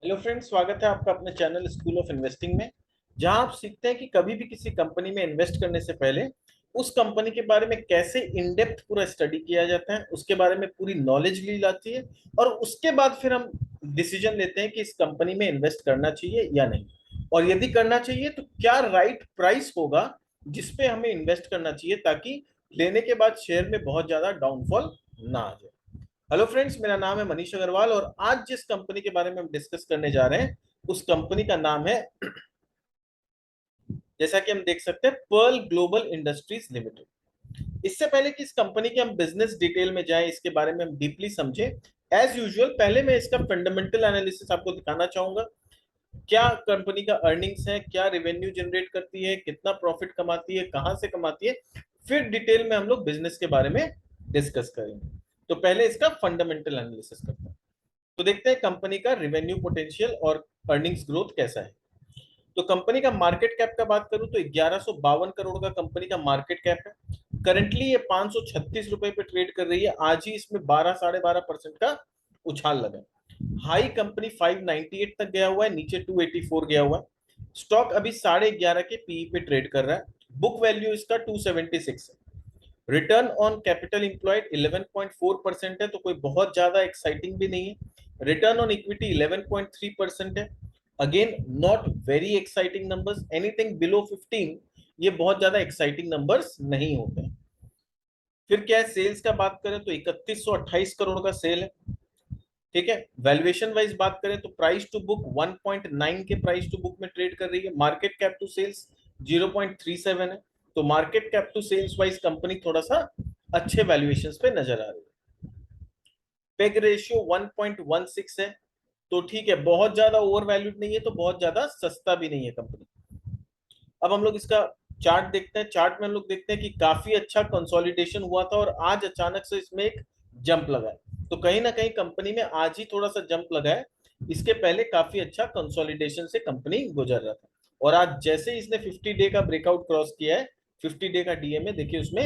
Hello friends, स्वागत है आपका अपने चैनल स्कूल ऑफ इन्वेस्टिंग में। जहां आप सीखते हैं कि कभी भी किसी कंपनी में इन्वेस्ट करने से पहले उस कंपनी के बारे में कैसे इन डेप्थ पूरा स्टडी किया जाता है, उसके बारे में पूरी नॉलेज ली जाती है और उसके बाद फिर हम डिसीजन लेते हैं कि इस कंपनी में इन्वेस्ट करना चाहिए या नहीं। और यदि करना चाहिए तो क्या राइट प्राइस होगा जिसपे हमें इन्वेस्ट करना चाहिए, ताकि लेने के बाद शेयर में बहुत ज्यादा डाउनफॉल ना आ जाए। हेलो फ्रेंड्स, मेरा नाम है मनीष अग्रवाल और आज जिस कंपनी के बारे में हम डिस्कस करने जा रहे हैं उस कंपनी का नाम है, जैसा कि हम देख सकते हैं, पर्ल ग्लोबल इंडस्ट्रीज लिमिटेड। इससे पहले कि इस कंपनी के हम बिजनेस डिटेल में जाएं, इसके बारे में हम डीपली समझें, एज यूजुअल पहले मैं इसका फंडामेंटल एनालिसिस आपको दिखाना चाहूंगा। क्या कंपनी का अर्निंग्स है, क्या रेवेन्यू जनरेट करती है, कितना प्रॉफिट कमाती है, कहां से कमाती है, फिर डिटेल में हम लोग बिजनेस के बारे में डिस्कस करेंगे। तो पहले इसका फंडामेंटल एनालिसिस करते हैं। तो देखते हैं कंपनी का रेवेन्यू पोटेंशियल और अर्निंग्स ग्रोथ कैसा है। तो कंपनी का मार्केट कैप का बात करूं तो 1152 करोड़ का कंपनी का मार्केट कैप है। करंटली ये 536 रुपए पे ट्रेड कर रही है। आज ही इसमें 12 साढ़े 12% का उछाल लगा। हाई कंपनी 598 तक गया हुआ है, नीचे 284 गया हुआ है। स्टॉक अभी 11.5 के पीई पे ट्रेड कर रहा है। बुक वैल्यू इसका 276 है। रिटर्न ऑन कैपिटल इंप्लॉयड 11.4% है, तो कोई बहुत ज्यादा एक्साइटिंग भी नहीं है। रिटर्न ऑन इक्विटी 11.3% है। Again not very exciting numbers. Anything below 15 ये बहुत ज्यादा एक्साइटिंग नंबर्स नहीं होते हैं। फिर क्या है, सेल्स का बात करें तो 3128 करोड़ का सेल है। ठीक है। वैल्यूएशन वाइज बात करें तो प्राइस टू बुक 1.9 के प्राइस टू बुक में ट्रेड कर रही है। मार्केट कैप टू सेल्स 0.37 है। तो market cap to sales wise company थोड़ा सा अच्छे वैल्यूएशंस पे नजर आ रही है। पेग रेशियो 1.16 है। तो ठीक है, बहुत ज्यादा ओवर वैल्यूड नहीं है, तो बहुत ज्यादा सस्ता भी नहीं है कंपनी। अब हम लोग इसका चार्ट देखते हैं। चार्ट में हम लोग देखते हैं कि काफी अच्छा कंसोलिडेशन हुआ था और आज अचानक से इसमें एक जंप लगा है। तो कहीं ना कहीं कंपनी में आज ही थोड़ा सा जंप लगा है। इसके पहले काफी अच्छा कंसोलिडेशन से कंपनी गुजर रहा था। और आज जैसे ही इसने 50 डे का ब्रेकआउट क्रॉस किया है, 50 डे का डीएमए देखिए, उसमें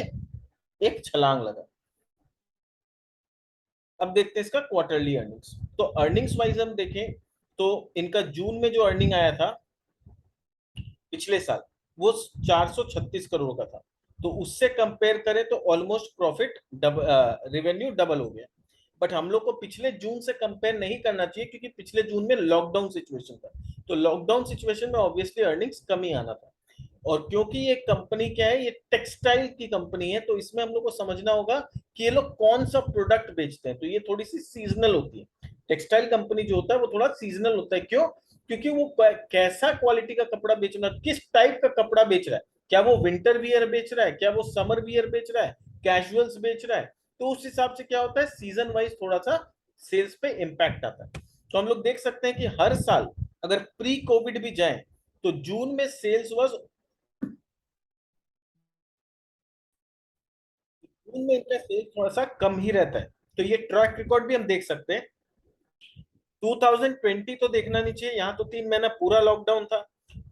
एक छलांग लगा। अब देखते हैं इसका क्वार्टरली अर्निंग्स। तो अर्निंग्स वाइज हम देखें तो इनका जून में जो अर्निंग आया था पिछले साल, वो 436 करोड़ का था। तो उससे कंपेयर करें तो ऑलमोस्ट प्रॉफिट रेवेन्यू डबल हो गया। बट हम लोग को पिछले जून से कंपेयर नहीं करना चाहिए, क्योंकि पिछले जून में लॉकडाउन सिचुएशन था। तो लॉकडाउन सिचुएशन में ऑब्वियसली अर्निंग्स कम ही आना था। और क्योंकि ये कंपनी क्या है, ये टेक्सटाइल की कंपनी है, तो इसमें हम लोग को समझना होगा कि ये लोग कौन सा प्रोडक्ट बेचते हैं। तो ये थोड़ी सी सीजनल होती है। टेक्सटाइल कंपनी जो होता है वो थोड़ा सीजनल होता है। क्यों? क्योंकि वो कैसा क्वालिटी का कपड़ा बेचना, किस टाइप का कपड़ा बेच रहा है, क्या वो विंटर वियर बेच रहा है, क्या वो समर वियर बेच रहा है, कैजुअल्स बेच रहा है, तो उस हिसाब से क्या होता है, सीजन वाइज थोड़ा सा सेल्स पे इम्पैक्ट आता है। तो हम लोग देख सकते हैं कि हर साल अगर प्री कोविड भी जाए तो जून में सेल्स वाज, जून में इनका सेल्स थोड़ा सा कम ही रहता है। तो ये ट्रैक रिकॉर्ड भी हम देख सकते हैं। 2020 तो देखना नहीं चाहिए, यहाँ तो 3 महीना पूरा लॉकडाउन था।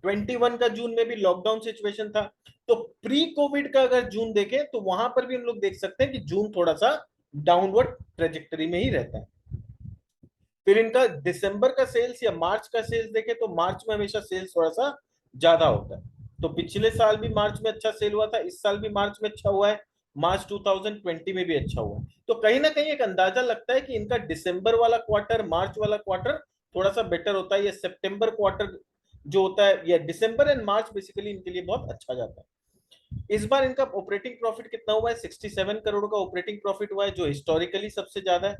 21 का जून में भी लॉकडाउन सिचुएशन था। तो प्री कोविड का अगर जून देखें तो वहां पर भी हम लोग देख सकते हैं कि जून थोड़ा सा डाउनवर्ड ट्रेजेक्टरी में ही रहता है। फिर इनका दिसंबर का सेल्स या मार्च का सेल्स देखें तो मार्च में हमेशा सेल्स थोड़ा सा ज्यादा होता है। तो पिछले साल भी मार्च में अच्छा सेल हुआ था, इस साल भी मार्च में अच्छा हुआ है, मार्च 2020 में भी अच्छा हुआ है। तो कहीं ना कहीं एक अंदाजा लगता है कि इनका दिसंबर वाला क्वार्टर, मार्च वाला क्वार्टर थोड़ा सा बेटर होता है। या सितंबर क्वार्टर जो होता है, या दिसंबर एंड मार्च बेसिकली इनके लिए बहुत अच्छा जाता है। इस बार इनका ऑपरेटिंग प्रॉफिट कितना हुआ है, 67 करोड़ का ऑपरेटिंग प्रॉफिट हुआ है, जो हिस्टोरिकली सबसे ज्यादा है।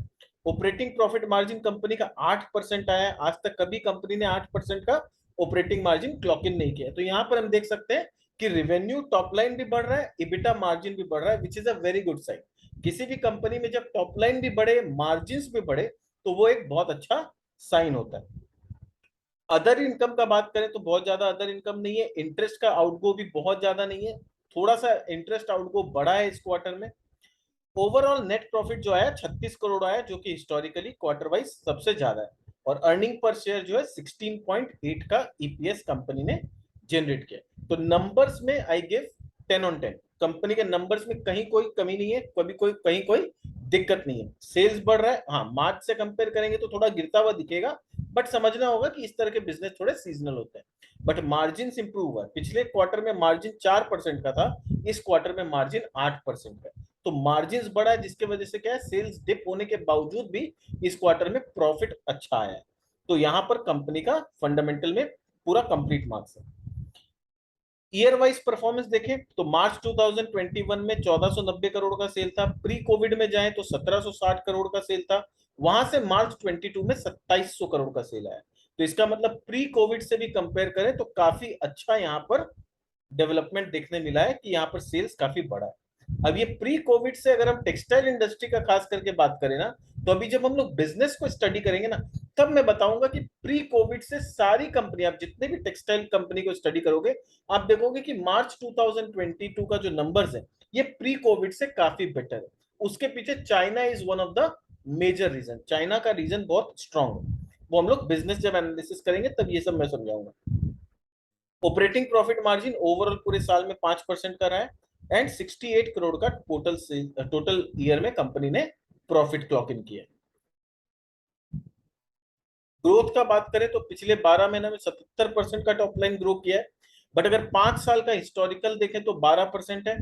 ऑपरेटिंग प्रॉफिट मार्जिन कंपनी का 8% आया है। आज तक कभी कंपनी ने 8% का ऑपरेटिंग मार्जिन क्लॉक इन नहीं किया। तो यहाँ पर हम देख सकते हैं कि रेवेन्यू टॉप लाइन भी बढ़ रहा है, इबिटा मार्जिन भी बढ़ रहा है, which is a very good sign. किसी भी कंपनी में जब टॉप लाइन भी बढ़े, मार्जिन भी बढ़े, तो वो एक बहुत अच्छा साइन होता है। अदर इनकम का बात करें तो बहुत ज्यादा अदर इनकम नहीं है। इंटरेस्ट का आउटगो भी बहुत ज्यादा नहीं है, थोड़ा सा इंटरेस्ट आउटगो बढ़ा है इस क्वार्टर में। ओवरऑल नेट प्रॉफिट जो आया 36 करोड़ आया, जो कि हिस्टोरिकली क्वार्टर वाइज सबसे ज्यादा है। और अर्निंग पर शेयर जो है 16.8 का ईपीएस कंपनी ने जनरेट किया। तो नंबर्स में आई गिव 10 on 10। कंपनी के नंबर्स में कहीं कोई कमी नहीं है, कभी कोई कहीं कोई दिक्कत नहीं है, सेल्स बढ़ रहा है। हाँ, मार्च से कंपेयर करेंगे तो थोड़ा गिरता हुआ दिखेगा, बट समझना होगा कि इस तरह के बिजनेस थोड़े सीजनल होते हैं। बट मार्जिन इंप्रूव हुआ है, पिछले क्वार्टर में मार्जिन 4% का था, इस क्वार्टर में मार्जिन 8% का है। तो मार्जिन बढ़ा है, जिसके वजह से क्या है, सेल्स डिप होने के बावजूद भी इस क्वार्टर में प्रॉफिट अच्छा आया है। तो यहां पर कंपनी का फंडामेंटल में पूरा कंप्लीट मार्क्स है। ईयर वाइज परफॉर्मेंस देखें तो मार्च 2021 में 1490 करोड़ का सेल था, प्री कोविड में जाएं तो 1760 करोड़ का सेल था, वहां से मार्च 22 में 2700 करोड़ का सेल आया। तो इसका मतलब प्री कोविड से भी कंपेयर करें तो काफी अच्छा यहाँ पर डेवलपमेंट देखने मिला है कि यहाँ पर सेल्स काफी बढ़ा है। अब ये प्री कोविड से अगर हम टेक्सटाइल इंडस्ट्री का खास करके बात करें ना, तो अभी जब हम लोग बिजनेस को स्टडी करेंगे ना, तब मैं बताऊंगा कि प्री कोविड से सारी कंपनी, आप जितने भी टेक्सटाइल कंपनी को स्टडी करोगे, आप देखोगे कि मार्च 2022 का जो नंबर्स है, ये प्री कोविड से काफी बेटर है। उसके पीछे China is one of the major reason, China का रीजन बहुत स्ट्रांग है। वो हम लोग बिजनेस जब एनालिसिस करेंगे तब ये सब मैं समझाऊंगा। ऑपरेटिंग प्रॉफिट मार्जिन ओवरऑल पूरे साल में 5% का रहा है, एंड 68 करोड़ का टोटल ईयर में कंपनी ने प्रॉफिट क्लॉक इन किया। ग्रोथ का बात करें तो पिछले 12 महीने में 77% का टॉप लाइन ग्रो किया है। बट अगर 5 साल का हिस्टोरिकल देखें तो 12% है,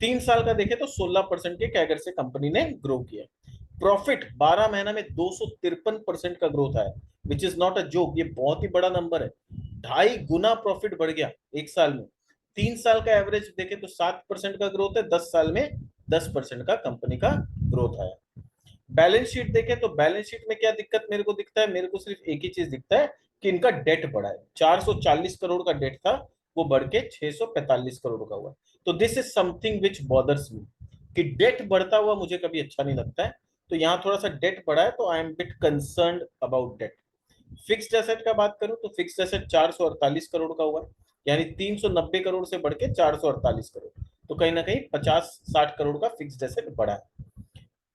3 साल का देखें तो 16% के कैगर से कंपनी ने ग्रो किया। प्रॉफिट 12 महीना में 253% का ग्रोथ आया, which is not a joke, ये बहुत ही बड़ा नंबर है। 2.5 गुना प्रॉफिट बढ़ गया एक साल में। 3 साल का एवरेज देखें तो 7% का ग्रोथ है, 10 साल में 10% का कंपनी का ग्रोथ आया। बैलेंस शीट देखें तो बैलेंस शीट में क्या दिक्कत मेरे को दिखता है, मेरे को सिर्फ एक ही चीज दिखता है कि इनका डेट बढ़ा है। 440 करोड़ का डेट था, वो बढ़ के 645 करोड़ का हुआ। तो this is something which bothers me, कि डेट बढ़ता हुआ मुझे कभी अच्छा नहीं लगता है। तो यहाँ थोड़ा सा डेट बढ़ा है, तो I am bit concern about debt. Fixed asset का बात करूं तो फिक्स्ड एसेट 448 करोड़ का हुआ, यानी 390 करोड़ से बढ़ के 448 करोड़। तो कहीं ना कहीं 50-60 करोड़ का फिक्स्ड एसेट बढ़ा है।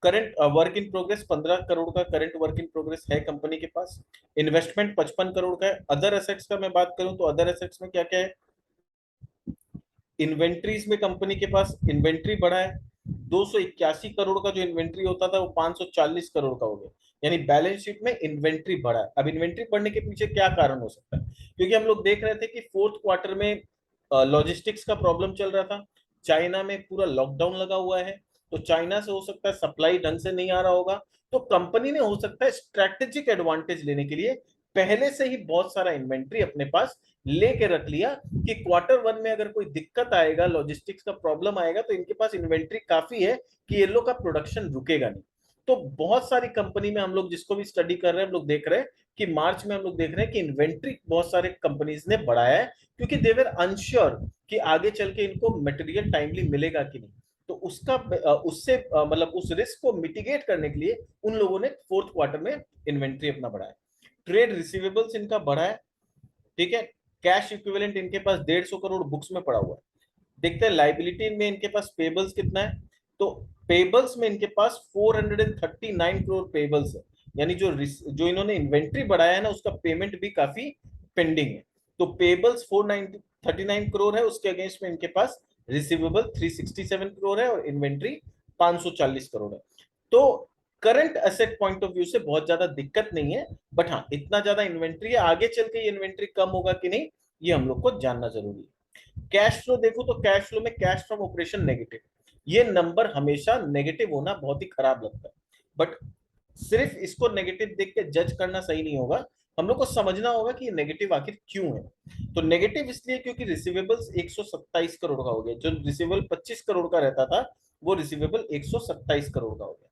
Current work in progress 15 crore का करंट वर्क इन प्रोग्रेस है कंपनी के पास। इन्वेस्टमेंट 55 करोड़ का है। अदर एसेट्स का मैं बात करूं तो अदर एसेट्स में क्या क्या है, इन्वेंट्रीज में कंपनी के पास इन्वेंट्री बढ़ा है। 281 करोड़ का जो इन्वेंट्री होता था वो 540 करोड़ का हो गया, यानी बैलेंस शीट में इन्वेंट्री बढ़ा है। अब इन्वेंट्री बढ़ने के पीछे क्या कारण हो सकता है, क्योंकि हम लोग देख रहे थे कि फोर्थ क्वार्टर में लॉजिस्टिक्स का प्रॉब्लम चल रहा था, चाइना में पूरा लॉकडाउन लगा हुआ है, तो चाइना से हो सकता है सप्लाई ढंग से नहीं आ रहा होगा। तो कंपनी ने हो सकता है स्ट्रेटेजिक एडवांटेज लेने के लिए पहले से ही बहुत सारा इन्वेंट्री अपने पास लेके रख लिया, कि क्वार्टर वन में अगर कोई दिक्कत आएगा, लॉजिस्टिक्स का प्रॉब्लम आएगा, तो इनके पास इन्वेंट्री काफी है कि ये लोग का प्रोडक्शन रुकेगा नहीं। तो बहुत सारी कंपनी में हम लोग जिसको भी स्टडी कर रहे हैं, हम लोग देख रहे हैं कि मार्च में हम लोग देख रहे हैं कि इन्वेंट्री बहुत सारे कंपनीज ने बढ़ाया है, क्योंकि दे वर अनश्योर कि आगे चल के इनको मटेरियल टाइमली मिलेगा कि नहीं। तो उसका उससे मतलब उस रिस्क को मिटिगेट करने के लिए उन लोगों ने फोर्थ क्वार्टर में इन्वेंट्री अपना बढ़ाया। ट्रेड रिसीवेबल्स इनका बढ़ा है, ठीक है। कैश इक्विवेलेंट इनके पास 150 करोड़ बुक्स में पड़ा हुआ है। देखते हैं लाइबिलिटी में इनके पास पेबल्स कितना है, तो पेबल्स में इनके पास 439 करोड़ पेबल्स है, यानी जो इन्होंने इन्वेंट्री बढ़ाया है ना, उसका पेमेंट भी काफी पेंडिंग है। तो पेबल्स 439 करोड़ है, उसके अगेंस्ट में इनके पास रिसीवेबल 367 करोड़ है, और इन्वेंट्री 540 करोड़ है। तो current asset point of view से बहुत ज्यादा दिक्कत नहीं है, बट हाँ इतना ज्यादा इन्वेंट्री है, आगे चल के ये इन्वेंट्री कम होगा कि नहीं, ये हम लोग को जानना जरूरी है। कैश फ्लो देखो तो कैश फ्लो में कैश फ्रॉम ऑपरेशन नेगेटिव, ये नंबर हमेशा नेगेटिव होना बहुत ही खराब लगता है, बट सिर्फ इसको नेगेटिव देख के जज करना सही नहीं होगा। हम लोग को समझना होगा कि ये नेगेटिव आखिर क्यों है। तो नेगेटिव इसलिए क्योंकि रिसीवेबल्स 127 करोड़ का हो गया, जो रिसीवेबल 25 करोड़ का रहता था, वो रिसीवेबल 127 करोड़ का हो गया।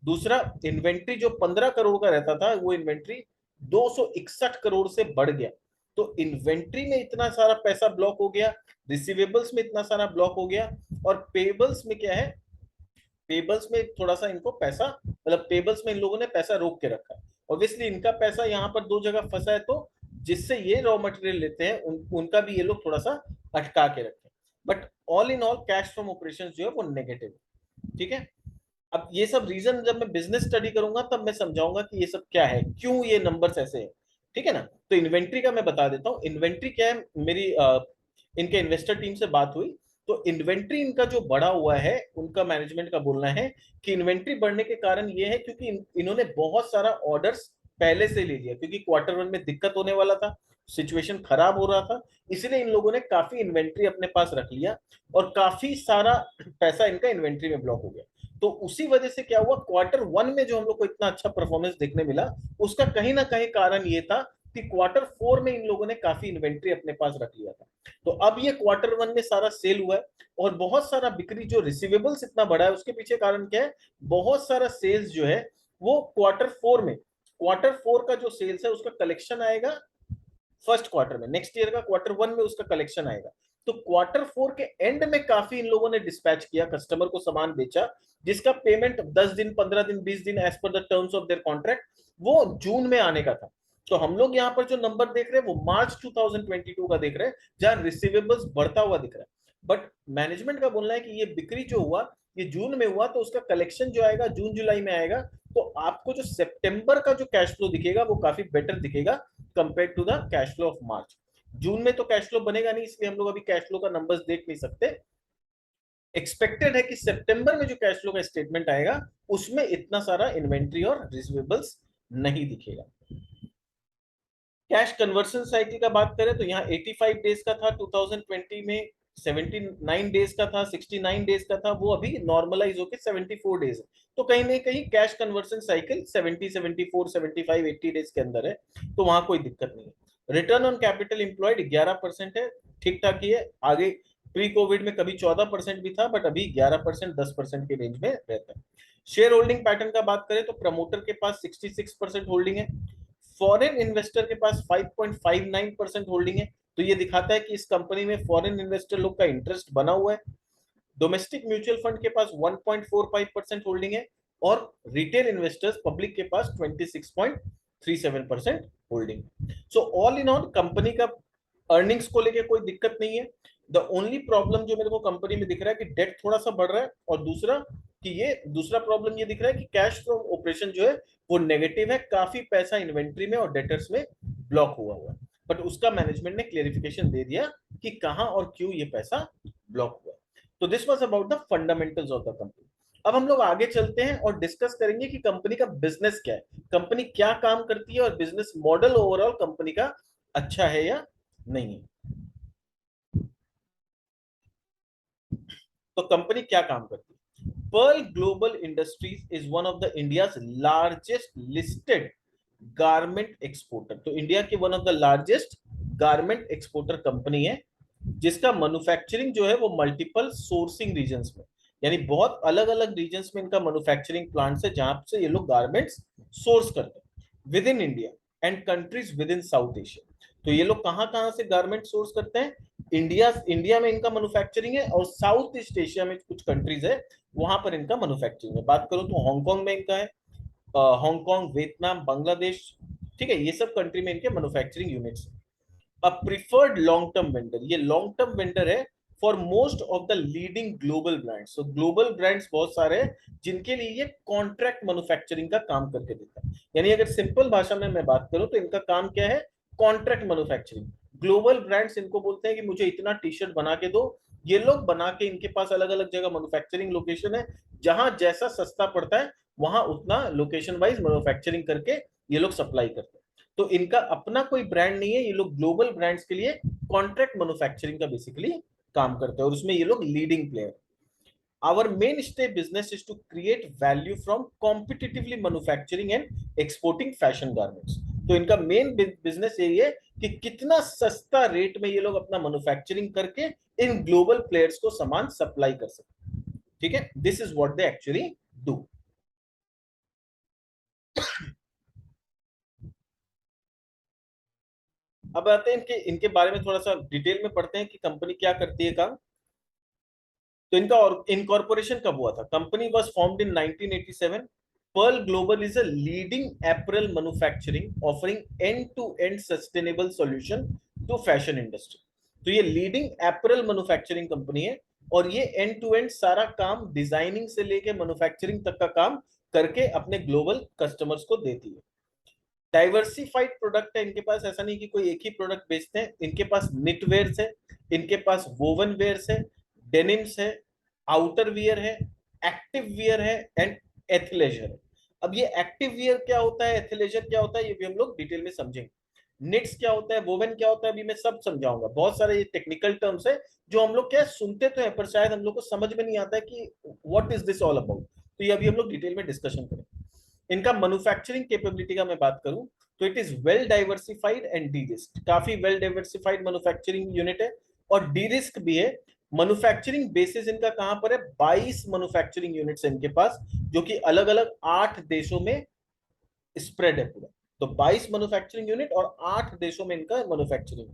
दूसरा, इन्वेंट्री जो 15 करोड़ का रहता था, वो इन्वेंट्री 261 करोड़ से बढ़ गया। तो इन्वेंट्री में इतना सारा पैसा ब्लॉक हो गया, रिसीवेबल्स में इतना सारा ब्लॉक हो गया, और पेबल्स में क्या है, पेबल्स में थोड़ा सा इनको पैसा, मतलब पेबल्स में इन लोगों ने पैसा रोक के रखा है। ऑब्वियसली इनका पैसा यहाँ पर दो जगह फंसा है, तो जिससे ये रॉ मटेरियल लेते हैं उनका भी ये लोग थोड़ा सा अटका के रखते हैं। But all in all cash from operations जो है वो नेगेटिव है, ठीक है। अब ये सब रीजन जब मैं बिजनेस स्टडी करूंगा तब मैं समझाऊंगा कि ये सब क्या है, क्यों ये नंबर्स ऐसे हैं, ठीक है ना। तो इन्वेंट्री का मैं बता देता हूँ, इन्वेंट्री क्या है, मेरी इनके इन्वेस्टर टीम से बात हुई, तो इन्वेंट्री इनका जो बढ़ा हुआ है, उनका मैनेजमेंट का बोलना है कि इन्वेंट्री बढ़ने के कारण ये है क्योंकि इन्होंने बहुत सारा ऑर्डर्स पहले से ले लिया, क्योंकि क्वार्टर वन में दिक्कत होने वाला था, सिचुएशन खराब हो रहा था, इसलिए इन लोगों ने काफी इन्वेंट्री अपने पास रख लिया और काफी सारा पैसा इनका इन्वेंट्री में ब्लॉक हो गया। तो उसी वजह से क्या हुआ, क्वार्टर वन में जो हम लोग को इतना अच्छा परफॉर्मेंस देखने मिला, उसका कहीं ना कहीं कारण ये था कि क्वार्टर फोर में इन लोगों ने काफी इन्वेंट्री अपने पास रख लिया था। तो अब ये क्वार्टर वन में सारा सेल हुआ है और बहुत सारा बिक्री, जो रिसीवेबल्स इतना बड़ा है उसके पीछे कारण क्या है, बहुत सारा सेल्स जो है वो क्वार्टर फोर में, क्वार्टर फोर का जो सेल्स है उसका कलेक्शन आएगा फर्स्ट क्वार्टर में, नेक्स्ट ईयर का क्वार्टर वन में उसका कलेक्शन आएगा। तो क्वार्टर फोर के एंड में काफी इन लोगों ने डिस्पैच किया, कस्टमर को सामान बेचा, जिसका पेमेंट 10 दिन, 15 दिन, 20 दिन as per the terms of their contract वो जून में आने का था। तो हम लोग यहाँ पर जो नंबर देख रहे हैं वो मार्च 2022 का देख रहे हैं, जहां रिसीवेबल्स बढ़ता हुआ दिख रहा है। बट मैनेजमेंट का बोलना है कि ये बिक्री जो हुआ ये जून में हुआ, तो उसका कलेक्शन जो आएगा जून जुलाई में आएगा। तो आपको जो सितंबर का जो कैश फ्लो दिखेगा वो काफी बेटर दिखेगा compare to the cash flow of March. जून में तो कैश फ्लो बनेगा नहीं, इसलिए हम लोग अभी कैश फ्लो का नंबर्स देख नहीं सकते। एक्सपेक्टेड है कि सितंबर में जो कैश फ्लो का स्टेटमेंट आएगा उसमें इतना सारा इन्वेंट्री और रिसीवेबल्स नहीं दिखेगा। कैश कन्वर्शन साइकिल का बात करें तो यहाँ 85 डेज का था 2020 में, 79 डेज का था, 69 डेज का था, वो अभी नॉर्मलाइज होकर 74 डेज है। तो कहीं ना कहीं कैश कन्वर्शन साइकिल 70, 74, 75, 80 डेज के अंदर है, तो वहां कोई दिक्कत नहीं है। रिटर्न ऑन कैपिटल एम्प्लॉयड 11% है, ठीक ठाक ही है। आगे प्री कोविड में कभी 14% भी था, बट अभी 11%, 10% के रेंज में रहता है। शेयर होल्डिंग पैटर्न का बात करें तो प्रमोटर के पास 66% होल्डिंग है, फॉरेन इन्वेस्टर के पास 5.59% होल्डिंग है। तो ये दिखाता है कि इस कंपनी में फॉरेन इन्वेस्टर लोग का इंटरेस्ट बना हुआ है। डोमेस्टिक म्यूचुअल फंड के पास 1.45% होल्डिंग है और रिटेल इन्वेस्टर्स पब्लिक के पास 26.37% holding. So all in all company का अर्निंग्स को लेके कोई दिक्कत नहीं है। द ओनली प्रॉब्लम जो मेरे को कंपनी में दिख रहा है कि डेट थोड़ा सा बढ़ रहा है, और दूसरा कि ये दूसरा प्रॉब्लम ये दिख रहा है कि कैश फ्लो ऑपरेशन जो है वो नेगेटिव है, काफी पैसा इन्वेंट्री में और डेटर्स में ब्लॉक हुआ है। बट उसका मैनेजमेंट ने क्लेरिफिकेशन दे दिया कि कहां और क्यों ये पैसा ब्लॉक हुआ। तो this was about the fundamentals of the company. अब हम लोग आगे चलते हैं और डिस्कस करेंगे कि कंपनी का बिजनेस क्या है, कंपनी क्या काम करती है और बिजनेस मॉडल ओवरऑल कंपनी का अच्छा है या नहीं है। तो कंपनी क्या काम करती है, Pearl Global Industries is one of the India's largest listed garment exporter. तो इंडिया की one of the largest garment exporter company है, जिसका मैन्युफैक्चरिंग जो है वो मल्टीपल सोर्सिंग रीजन्स में, यानी बहुत अलग अलग रीजन्स में इनका मैन्युफैक्चरिंग प्लांट्स है जहां से ये लोग गारमेंट्स सोर्स करते हैं with in India and countries with in south Asia. तो ये लोग कहाँ कहाँ से गारमेंट सोर्स करते हैं, इंडिया में इनका मैन्युफैक्चरिंग है, और साउथ ईस्ट एशिया में कुछ कंट्रीज है वहां पर इनका मैन्युफैक्चरिंग है। बात करूं तो हांगकांग में इनका है, हांगकांग, वियतनाम, बांग्लादेश, ठीक है, ये सब कंट्री में इनके मैन्युफैक्चरिंग यूनिट्स। अ प्रिफर्ड लॉन्ग टर्म वेंडर, ये लॉन्ग टर्म वेंडर है for most of the leading global brands. So global brands बहुत सारे हैं जिनके लिए ये कॉन्ट्रैक्ट मैन्युफैक्चरिंग का काम करके देता है। यानी अगर सिंपल भाषा में मैं बात करूं तो इनका काम क्या है, कॉन्ट्रैक्ट मैन्युफैक्चरिंग। ग्लोबल ब्रांड्स इनको बोलते हैं कि मुझे इतना टी शर्ट बना के दो, ये लोग बना के, इनके पास अलग अलग जगह मैन्युफैक्चरिंग लोकेशन है, जहां जैसा सस्ता पड़ता है वहां उतना लोकेशन वाइज मैन्युफैक्चरिंग करके ये लोग सप्लाई करते हैं। तो इनका अपना कोई ब्रांड नहीं है, ये लोग ग्लोबल ब्रांड्स के लिए कॉन्ट्रैक्ट मैन्युफैक्चरिंग का बेसिकली काम करते हैं और उसमें ये लोग leading player. Our mainstay business is to create value from competitively manufacturing and exporting fashion garments। तो इनका मेन बिजनेस यही है कि कितना सस्ता रेट में ये लोग अपना मैन्युफैक्चरिंग करके इन ग्लोबल प्लेयर्स को सामान सप्लाई कर सकते। ठीक है, this is what they actually do. अब आते हैं इनके इनके बारे में थोड़ा सा डिटेल में पढ़ते हैं कि कंपनी क्या करती है काम। तो इनका इनकॉर्पोरेशन कब हुआ था, company was formed in 1987। Pearl Global is a leading apparel manufacturing offering end to end sustainable solution to fashion industry. तो ये लीडिंग एपरल मैन्युफैक्चरिंग कंपनी है और ये एंड टू एंड सारा काम डिजाइनिंग से लेके मैन्युफैक्चरिंग तक का काम करके अपने ग्लोबल कस्टमर्स को देती है। डाइवर्सिफाइड प्रोडक्ट है इनके पास, ऐसा नहीं कि कोई एक ही प्रोडक्ट बेचते हैं, इनके पास निटवेयर्स है, इनके पास वोवन वेयर्स है, डेनिम्स है, आउटर वियर है, एक्टिव वियर है एंड एथलेजर है। अब ये एक्टिव वियर क्या होता है, एथलेजर क्या होता है, ये भी हम लोग डिटेल में समझेंगे। निट्स क्या होता है, वोवेन क्या होता है, अभी मैं सब समझाऊंगा। बहुत सारे ये टेक्निकल टर्म्स है जो हम लोग क्या सुनते तो हैं पर शायद हम लोग को समझ में नहीं आता है कि what is this all about. तो ये अभी हम लोग डिटेल में डिस्कशन करें। इनका मैन्युफैक्चरिंग कैपेबिलिटी का मैं बात करूं तो it is well diversified and D risk, काफी वेल डाइवर्सिफाइड मैन्युफैक्चरिंग यूनिट है और डी रिस्क भी है। मैन्युफैक्चरिंग बेसिस इनका कहां पर है, 22 मैन्युफैक्चरिंग यूनिट्स है इनके पास, जो कि अलग अलग 8 देशों में स्प्रेड है पूरा। तो 22 मैन्युफैक्चरिंग यूनिट और 8 देशों में इनका मैन्युफैक्चरिंग।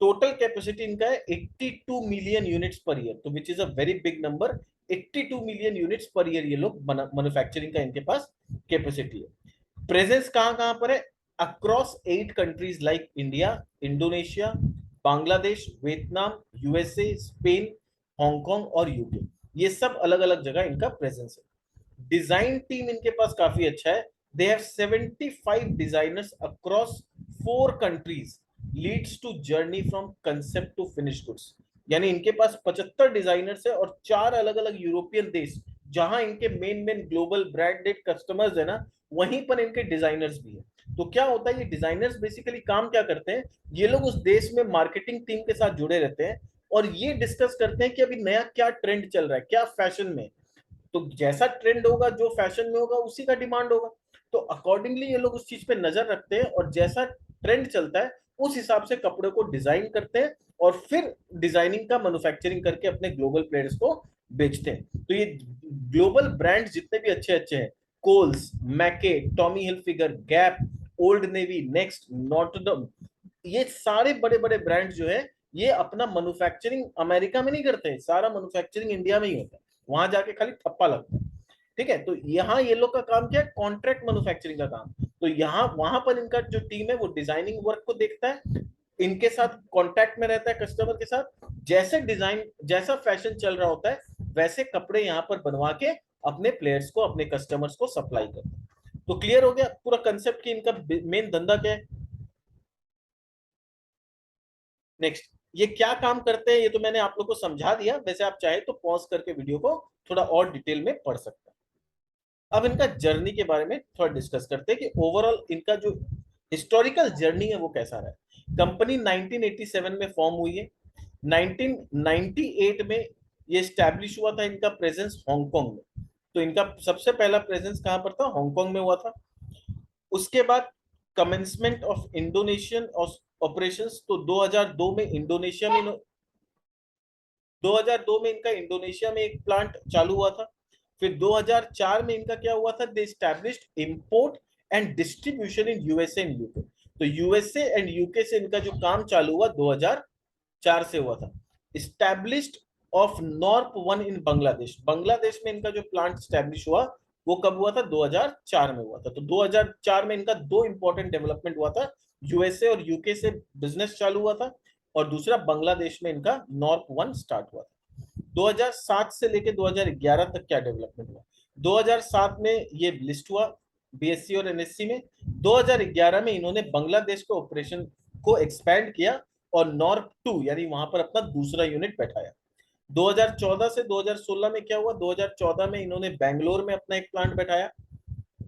टोटल कैपेसिटी इनका है 82 मिलियन यूनिट्स पर ईयर, तो विच is a very big number. 82 million units per year ये लोग मैन्युफैक्चरिंग का इनके पास कैपेसिटी है। प्रेजेंस कहां कहां पर है, across 8 countries like India, Indonesia, Bangladesh, Vietnam, USA, Spain, Hong Kong और यूके। ये सब अलग अलग जगह इनका प्रेजेंस है। डिजाइन टीम इनके पास काफी अच्छा है। They have 75 designers across 4 countries, leads to journey from concept to finish goods. यानी इनके पास 75 डिजाइनर्स है और 4 अलग अलग यूरोपियन देश जहां इनके main main global branded customers है ना, वहीं पर इनके डिजाइनर्स भी है। तो क्या होता है, ये डिजाइनर्स बेसिकली काम क्या करते हैं, ये लोग उस देश में मार्केटिंग टीम के साथ जुड़े रहते हैं और ये डिस्कस करते हैं कि अभी नया क्या ट्रेंड चल रहा है, क्या फैशन में। तो जैसा ट्रेंड होगा, जो फैशन में होगा, उसी का डिमांड होगा। तो अकॉर्डिंगली ये लोग उस चीज पे नजर रखते हैं और जैसा ट्रेंड चलता है उस हिसाब से कपड़े को डिजाइन करते हैं और फिर डिजाइनिंग का मैन्युफैक्चरिंग करके अपने ग्लोबल प्लेयर्स को बेचते हैं। तो ये ग्लोबल ब्रांड्स जितने भी अच्छे अच्छे हैं, Kohl's, Macy's, Tommy Hilfiger, Gap, Old Navy, Next, नॉटरडम, ये सारे बड़े बड़े ब्रांड जो है ये अपना मैन्युफैक्चरिंग अमेरिका में नहीं करते, सारा मैन्युफैक्चरिंग इंडिया में ही होता है। वहां जाके खाली ठप्पा लगता है। ठीक है, तो यहाँ ये लोग का काम क्या है, कॉन्ट्रैक्ट मैन्युफैक्चरिंग का काम। तो यहाँ वहां पर इनका जो टीम है वो डिजाइनिंग वर्क को देखता है, इनके साथ कांटेक्ट में रहता है कस्टमर के साथ, जैसे डिजाइन जैसा फैशन चल रहा होता है वैसे कपड़े यहाँ पर बनवा के अपने प्लेयर्स को, अपने कस्टमर्स को सप्लाई करते हैं। तो क्लियर हो गया पूरा कंसेप्ट कि इनका मेन धंधा क्या है। नेक्स्ट, ये क्या काम करते हैं ये तो मैंने आप लोग को समझा दिया, वैसे आप चाहे तो पॉज करके वीडियो को थोड़ा और डिटेल में पढ़ सकते हैं। अब इनका जर्नी के बारे में थोड़ा डिस्कस करते हैं कि ओवरऑल इनका जो हिस्टोरिकल जर्नी है वो कैसा रहा है। कंपनी 1987 में फॉर्म हुई है। 1998 में ये स्टैब्लिश हुआ था, इनका प्रेजेंस हांगकांग में। तो इनका सबसे पहला प्रेजेंस कहां पर था, हांगकांग में हुआ था। उसके बाद कमेंसमेंट ऑफ इंडोनेशियन ऑपरेशंस, तो 2002 में इंडोनेशिया में 2002 में इनका इंडोनेशिया में एक प्लांट चालू हुआ था। फिर 2004 में इनका क्या हुआ था, they established import and distribution in USA and UK. तो यूएसए एंड यूके से इनका जो काम चालू हुआ 2004 से हुआ था। स्टैब्लिश्ड ऑफ नॉर्प वन इन बांग्लादेश, बांग्लादेश में इनका जो प्लांट स्टैब्लिश हुआ वो कब हुआ था, 2004 में हुआ था। तो 2004 में इनका दो इंपॉर्टेंट डेवलपमेंट हुआ था, यूएसए और यूके से बिजनेस चालू हुआ था और दूसरा बांग्लादेश में इनका नॉर्प वन स्टार्ट हुआ था। 2007 से लेके 2011 तक क्या डेवलपमेंट हुआ, 2007 में ये लिस्ट हुआ बीएससी और एनएससी में। 2011 में इन्होंने बांग्लादेश के ऑपरेशन को एक्सपैंड किया और नॉर्प टू यानी वहां पर अपना दूसरा यूनिट बैठाया। 2014 से 2016 में क्या हुआ, 2014 में इन्होंने बैंगलोर में अपना एक प्लांट बैठाया।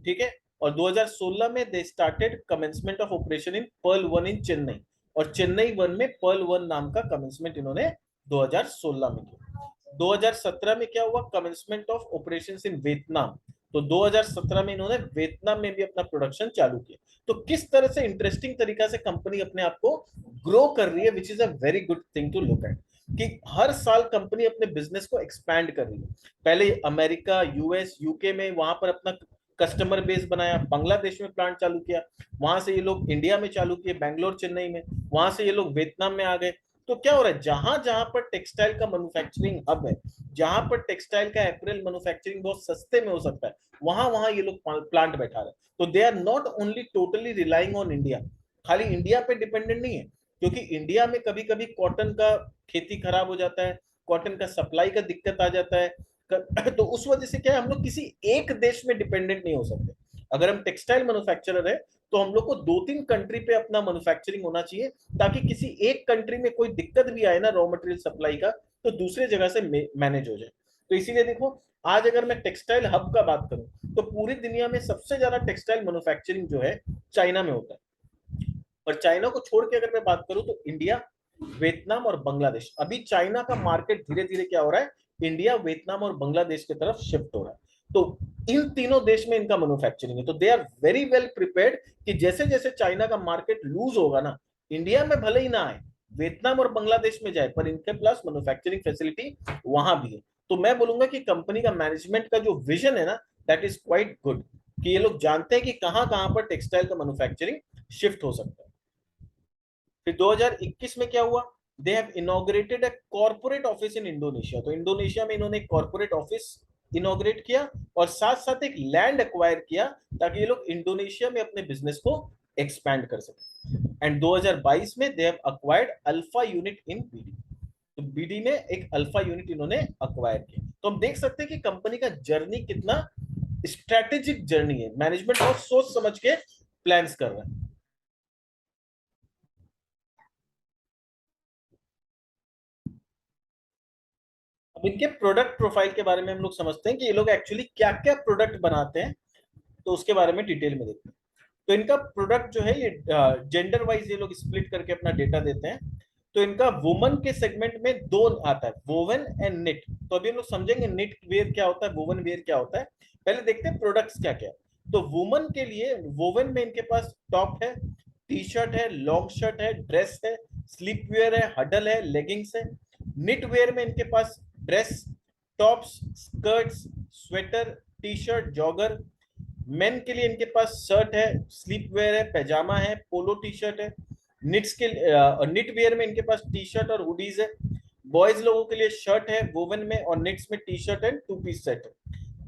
ठीक है, और 2016 में they started commencement of operation in Perl one in Chennai, और चेन्नई वन में पर्ल वन नाम का कमेंसमेंट इन्होंने 2016 में किया। 2017 में क्या हुआ, commencement of operations in Vietnam. तो 2017 में इन्होंने वियतनाम में भी अपना प्रोडक्शन चालू किया। तो किस तरह से इंटरेस्टिंग तरीका से कंपनी अपने आप को ग्रो कर रही है, which is a very good thing to look at, कि हर साल कंपनी अपने बिजनेस को एक्सपैंड कर रही है। पहले अमेरिका, यूएस, यूके में वहां पर अपना कस्टमर बेस बनाया, बांग्लादेश में प्लांट चालू किया, वहां से ये लोग इंडिया में चालू किए, बैंगलोर, चेन्नई में, वहां से ये लोग वियतनाम में आ गए। तो क्या हो रहा है, जहां जहां पर टेक्सटाइल का मैन्युफैक्चरिंग हब है, जहां पर टेक्सटाइल का अप्रैल मैन्युफैक्चरिंग बहुत सस्ते में हो सकता है, वहां वहां ये लोग प्लांट बैठा रहे हैं। तो they are not only totally relying on India, खाली इंडिया पे डिपेंडेंट नहीं है, क्योंकि इंडिया में कभी कभी कॉटन का खेती खराब हो जाता है, कॉटन का सप्लाई का दिक्कत आ जाता है। तो उस वजह से क्या है, हम लोग किसी एक देश में डिपेंडेंट नहीं हो सकते। अगर हम टेक्सटाइल मैन्युफैक्चरर है तो हम लोग को 2-3 कंट्री पे अपना मैन्युफैक्चरिंग होना चाहिए, ताकि किसी एक कंट्री में कोई दिक्कत भी आए ना रॉ मटेरियल सप्लाई का, तो दूसरे जगह से मैनेज हो जाए। तो इसीलिए देखो, आज अगर मैं टेक्सटाइल हब का बात करूं तो पूरी दुनिया में सबसे ज्यादा टेक्सटाइल मैन्युफैक्चरिंग जो है चाइना में होता है। और चाइना को छोड़ के अगर मैं बात करूं तो इंडिया, वियतनाम और बांग्लादेश। अभी चाइना का मार्केट धीरे धीरे क्या हो रहा है, इंडिया, वियतनाम और बांग्लादेश की तरफ शिफ्ट हो रहा है। तो इन तीनों देश में इनका मैन्युफैक्चरिंग है, तो they are very well prepared कि जैसे जैसे चाइना का मार्केट लूज होगा ना, इंडिया में भले ही ना आए, वियतनाम और बांग्लादेश में जाए, पर इनके प्लस मैन्युफैक्चरिंग फैसिलिटी वहां भी है। तो मैं बोलूंगा कि कंपनी का मैनेजमेंट का जो विजन है ना, दैट इज क्वाइट गुड, कि ये लोग जानते हैं कि कहां कहां पर टेक्सटाइल का मैन्युफैक्चरिंग शिफ्ट हो सकता है। फिर 2021 में क्या हुआ, they have inaugurated a corporate office in Indonesia. तो इंडोनेशिया में इन्होंने एक कॉर्पोरेट ऑफिस इनॉग्रेट किया और साथ साथ एक लैंड एक्वायर किया ताकि ये लोग इंडोनेशिया में अपने बिजनेस को एक्सपैंड कर सके। एंड 2022 में they have acquired alpha unit in BD. तो बीडी में एक अल्फा यूनिट इन्होंने अक्वायर किया। तो हम देख सकते हैं कि कंपनी का जर्नी कितना स्ट्रेटेजिक जर्नी है, मैनेजमेंट बहुत सोच समझ के प्लान्स कर रहा है। अब इनके प्रोडक्ट प्रोफाइल के बारे में हम लोग समझते हैं कि ये लोग एक्चुअली क्या क्या प्रोडक्ट बनाते हैं, तो उसके बारे में डिटेल में देखते हैं। तो इनका प्रोडक्ट जो है ये जेंडर वाइज ये लोग स्प्लिट करके अपना डेटा देते हैं। तो इनका वुमन के सेगमेंट में दो आता है, वोवन एंड निट। तो अभी हम लोग समझेंगे निट वेयर क्या होता है, वोवन वेयर क्या होता है। पहले देखते हैं प्रोडक्ट्स क्या क्या है। तो वुमन के लिए वोवन में इनके पास टॉप है, टी शर्ट है, लॉन्ग शर्ट है, ड्रेस है, स्लीप वेयर है, हडल है, लेगिंग्स है। निट वेयर में इनके पास dress, tops, skirts, sweater, T shirt, jogger. Men के लिए इनके पास शर्ट है, स्लीप वेयर है, पैजामा है, पोलो टी शर्ट है। निट्स के निट वेयर में इनके पास टी शर्ट और हुडीज है। बॉयज लोगों के लिए शर्ट है वोवन में, और निट्स में T shirt and two piece set है।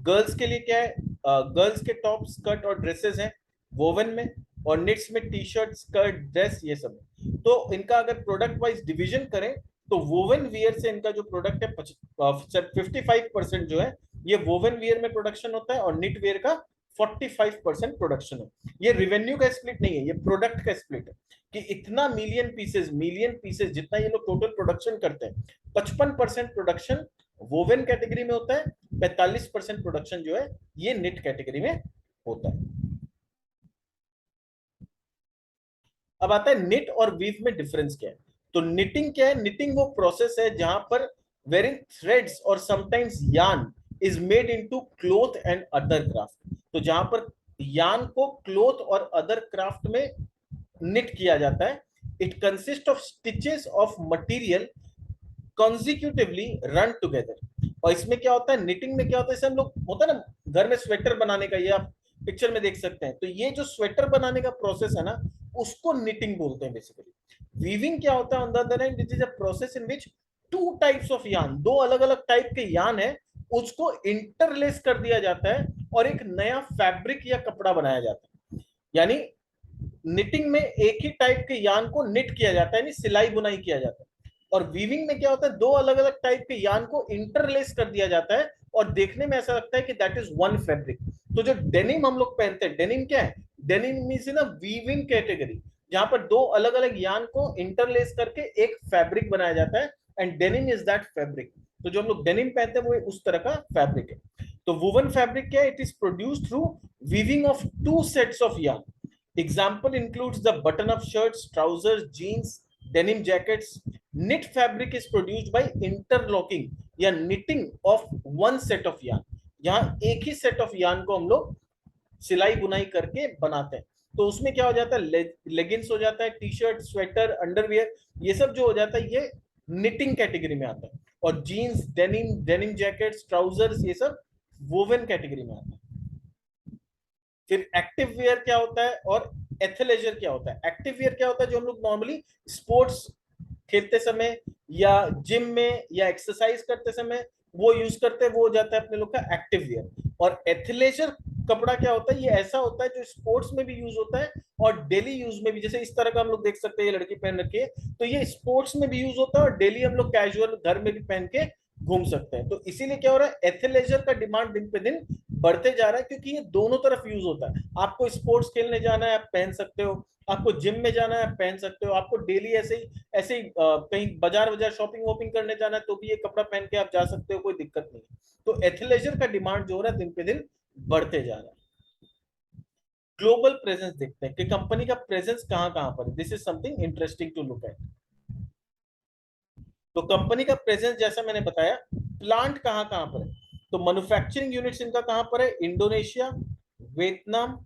गर्ल्स के लिए क्या है, गर्ल्स के टॉप, स्कर्ट और ड्रेसेस हैं वोवन में, और निट्स में टी शर्ट, स्कर्ट, ड्रेस, ये सब है। तो इनका अगर प्रोडक्ट वाइज डिवीजन करें तो वोवन वियर से इनका जो प्रोडक्ट है 55% जो है ये वोवन वियर में प्रोडक्शन होता है, और निट वेयर का 45% प्रोडक्शन है। ये रिवेन्यू का स्प्लिट नहीं है, ये प्रोडक्ट का स्प्लिट है कि इतना मिलियन पीसेस जितना ये लोग टोटल प्रोडक्शन करते हैं, 55% प्रोडक्शन वोवेन कैटेगरी में होता है, 45% प्रोडक्शन जो है ये निट कैटेगरी में होता है। अब आता है निट और वीव में डिफरेंस क्या है। तो निटिंग क्या है, निटिंग वो प्रोसेस है जहां पर वेरिंग थ्रेड्स और sometimes yarn is made into cloth and other craft. तो जहां पर यार्न को क्लोथ और अदर क्राफ्ट में निट किया जाता है। It consist of stitches of material consecutively run together. और इसमें क्या होता है, निटिंग में क्या होता है, जैसे हम लोग होता है ना घर में स्वेटर बनाने का, ये आप पिक्चर में देख सकते हैं। तो ये जो स्वेटर बनाने का प्रोसेस है ना, उसको निटिंग बोलते हैं बेसिकली। वीविंग क्या होता है, on the other hand it is a process in which two types of yarn, दो अलग अलग टाइप के यार्न है, उसको इंटरलेस कर दिया जाता है और एक नया फैब्रिक या कपड़ा बनाया जाता है। यानी निटिंग में एक ही टाइप के यान को निट किया जाता है, यानी सिलाई बुनाई किया जाता है। और वीविंग में क्या होता है, दो अलग अलग टाइप के यान को इंटरलेस कर दिया जाता है और देखने में ऐसा लगता है कि दैट इज वन फैब्रिक। तो जो डेनिम हम लोग पहनते हैं, डेनिम क्या है, डेनिम मींस ना वीविंग कैटेगरी, जहां पर दो अलग अलग यान को इंटरलेस करके एक फैब्रिक बनाया जाता है, and denim is that fabric. तो जो हम लोग डेनिम पहनते हैं वो उस तरह का फैब्रिक है। तो वुवन फैब्रिक क्या है, it is produced through weaving of two sets of यान। Example includes the button-up shirts, trousers, jeans, denim jackets. Knit fabric is produced by interlocking या knitting of one set of yarn. यहाँ एक ही set of yarn को हम लोग सिलाई बुनाई करके बनाते हैं। तो उसमें क्या हो जाता है, लेगिंग्स हो जाता है, टी शर्ट, स्वेटर, अंडरवियर, ये सब जो हो जाता है ये निटिंग कैटेगरी में आता है। और jeans, denim, denim jackets, trousers, ये सब वोवेन कैटेगरी में आता है। फिर एक्टिव वेयर क्या होता है और एथलेजर क्या होता है। एक्टिव वेयर क्या होता है, जो हम लोग नॉर्मली स्पोर्ट्स खेलते समय या जिम में या एक्सरसाइज करते समय वो यूज करते हैं, वो हो जाता है अपने लोग का एक्टिव वेयर। और एथलेजर कपड़ा क्या होता है, ये ऐसा होता है जो स्पोर्ट्स में भी यूज होता है और डेली यूज में भी। जैसे इस तरह का हम लोग देख सकते हैं, ये लड़की पहन रखी है, तो ये स्पोर्ट्स में भी यूज होता है और डेली हम लोग कैजुअल घर में भी पहन के घूम सकते हैं। तो इसीलिए क्या हो रहा है, एथलेजर का डिमांड दिन पे दिन बढ़ते जा रहा है, क्योंकि ये दोनों तरफ यूज होता है। आपको स्पोर्ट्स खेलने जाना है आप पहन सकते हो, आपको जिम में जाना है आप पहन सकते हो, आपको डेली ऐसे ही कहीं बाजार बाजार शॉपिंग वॉपिंग करने जाना है तो भी ये कपड़ा पहन के आप जा सकते हो, कोई दिक्कत नहीं है। तो एथलेजर का डिमांड जो हो रहा है दिन पे दिन बढ़ते जा रहा है। ग्लोबल प्रेजेंस देखते हैं कि कंपनी का प्रेजेंस कहां कहां पर है। This is something interesting to look at. तो कंपनी का प्रेजेंस जैसा मैंने बताया, प्लांट कहां कहां पर है, तो मैन्युफैक्चरिंग यूनिट्स इनका कहां पर है, इंडोनेशिया, वियतनाम,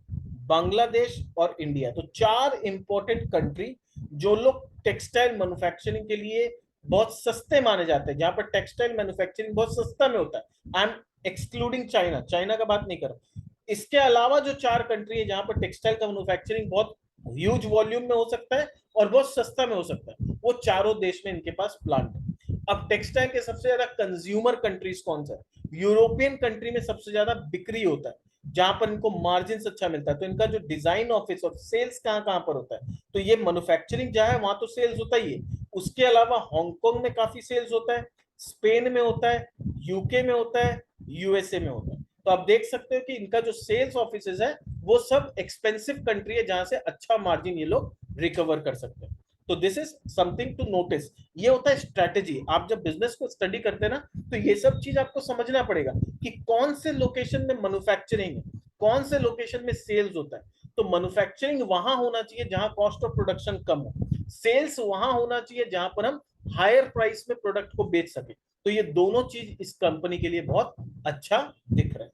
बांग्लादेश और इंडिया। तो चार इंपॉर्टेंट कंट्री जो लोग टेक्सटाइल मैन्युफैक्चरिंग के लिए बहुत सस्ते माने जाते हैं, जहां पर टेक्सटाइल मैन्युफैक्चरिंग बहुत सस्ता में होता है। I am excluding China, China का बात नहीं कर रहा। इसके अलावा जो चार कंट्री है जहां पर टेक्सटाइल का मैन्युफैक्चरिंग बहुत ह्यूज वॉल्यूम में हो सकता है और बहुत सस्ता में हो सकता है, वो चारों देश में इनके पास प्लांट है। अब टेक्सटाइल के सबसे ज्यादा कंज्यूमर कंट्रीज कौन सा है, यूरोपियन कंट्री में सबसे ज्यादा बिक्री होता है, जहां पर इनको मार्जिन अच्छा मिलता है। तो इनका जो डिजाइन ऑफिस और सेल्स कहाँ कहाँ पर होता है, तो ये मैन्युफैक्चरिंग जहां है वहां तो सेल्स होता ही है, उसके अलावा हांगकांग में काफी सेल्स होता है, स्पेन में होता है, यूके में होता है, यूएसए में होता है। तो आप देख सकते हो कि इनका जो सेल्स ऑफिस है वो सब एक्सपेंसिव कंट्री है, जहां से अच्छा मार्जिन ये लोग रिकवर कर सकते हैं। तो this is something to notice. ये होता है स्ट्रेटेजी। आप जब बिजनेस को स्टडी करते हैं ना, तो ये सब चीज आपको समझना पड़ेगा कि कौन से लोकेशन में मैन्युफैक्चरिंग है, कौन से लोकेशन में सेल्स होता है। तो मैन्युफैक्चरिंग वहां होना चाहिए जहां कॉस्ट ऑफ प्रोडक्शन कम हो, सेल्स वहां होना चाहिए जहां पर हम हायर प्राइस में प्रोडक्ट को बेच सके। तो ये दोनों चीज इस कंपनी के लिए बहुत अच्छा दिख रहा है।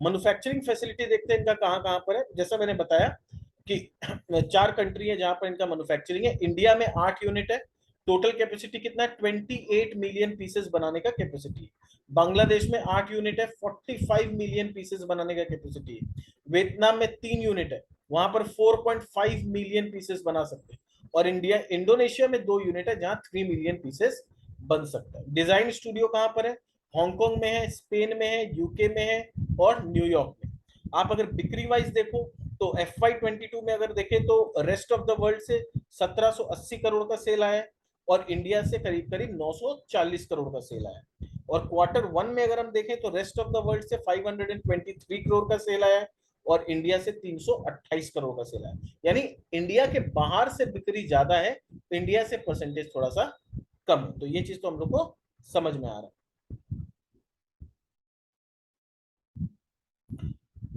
मैन्युफैक्चरिंग फैसिलिटी देखते हैं इनका कहाँ कहाँ पर है। जैसा मैंने बताया कि चार कंट्री है जहां पर इनका मैन्युफैक्चरिंग है। इंडिया में 8 यूनिट है। टोटल कैपेसिटी कितना है, 28 मिलियन पीसेस बनाने का कैपेसिटी है। बांग्लादेश में 8 यूनिट है, 45 मिलियन पीसेस बनाने का कैपेसिटी है। वियतनाम में 3 यूनिट है, वहां पर 4.5 मिलियन पीसेस बना सकते हैं। और इंडोनेशिया में 2 यूनिट है जहां 3 मिलियन पीसेस बन सकता है। डिजाइन स्टूडियो कहां पर है, हांगकांग में है, स्पेन में है, यूके में है और न्यूयॉर्क में। आप अगर बिक्री वाइज देखो तो FY22 में अगर देखें तो रेस्ट ऑफ द वर्ल्ड से 1780 करोड़ का सेल आया है और इंडिया से करीब करीब 940 करोड़ का सेल आया है। और क्वार्टर 1 में अगर हम देखें तो रेस्ट ऑफ द वर्ल्ड से 523 करोड़ का सेल आया है और इंडिया से 328 करोड़ का सेल आया है। यानी इंडिया के बाहर से बिक्री ज्यादा है, इंडिया से परसेंटेज थोड़ा सा कम है। तो ये चीज तो हम लोग को समझ में आ रहा है।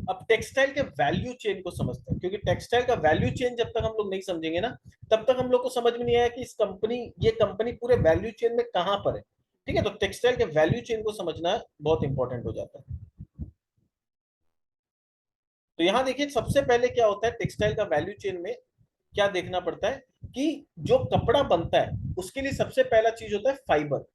अब टेक्सटाइल के वैल्यू चेन को समझते हैं, क्योंकि टेक्सटाइल का वैल्यू चेन जब तक हम लोग नहीं समझेंगे ना, तब तक हम लोग को समझ में नहीं आया कि ये कंपनी पूरे वैल्यू चेन में कहां पर है। ठीक है, तो टेक्सटाइल के वैल्यू चेन को समझना बहुत इंपॉर्टेंट हो जाता है। तो यहां देखिए सबसे पहले क्या होता है टेक्सटाइल का वैल्यू चेन में, क्या देखना पड़ता है कि जो कपड़ा बनता है उसके लिए सबसे पहला चीज होता है फाइबर।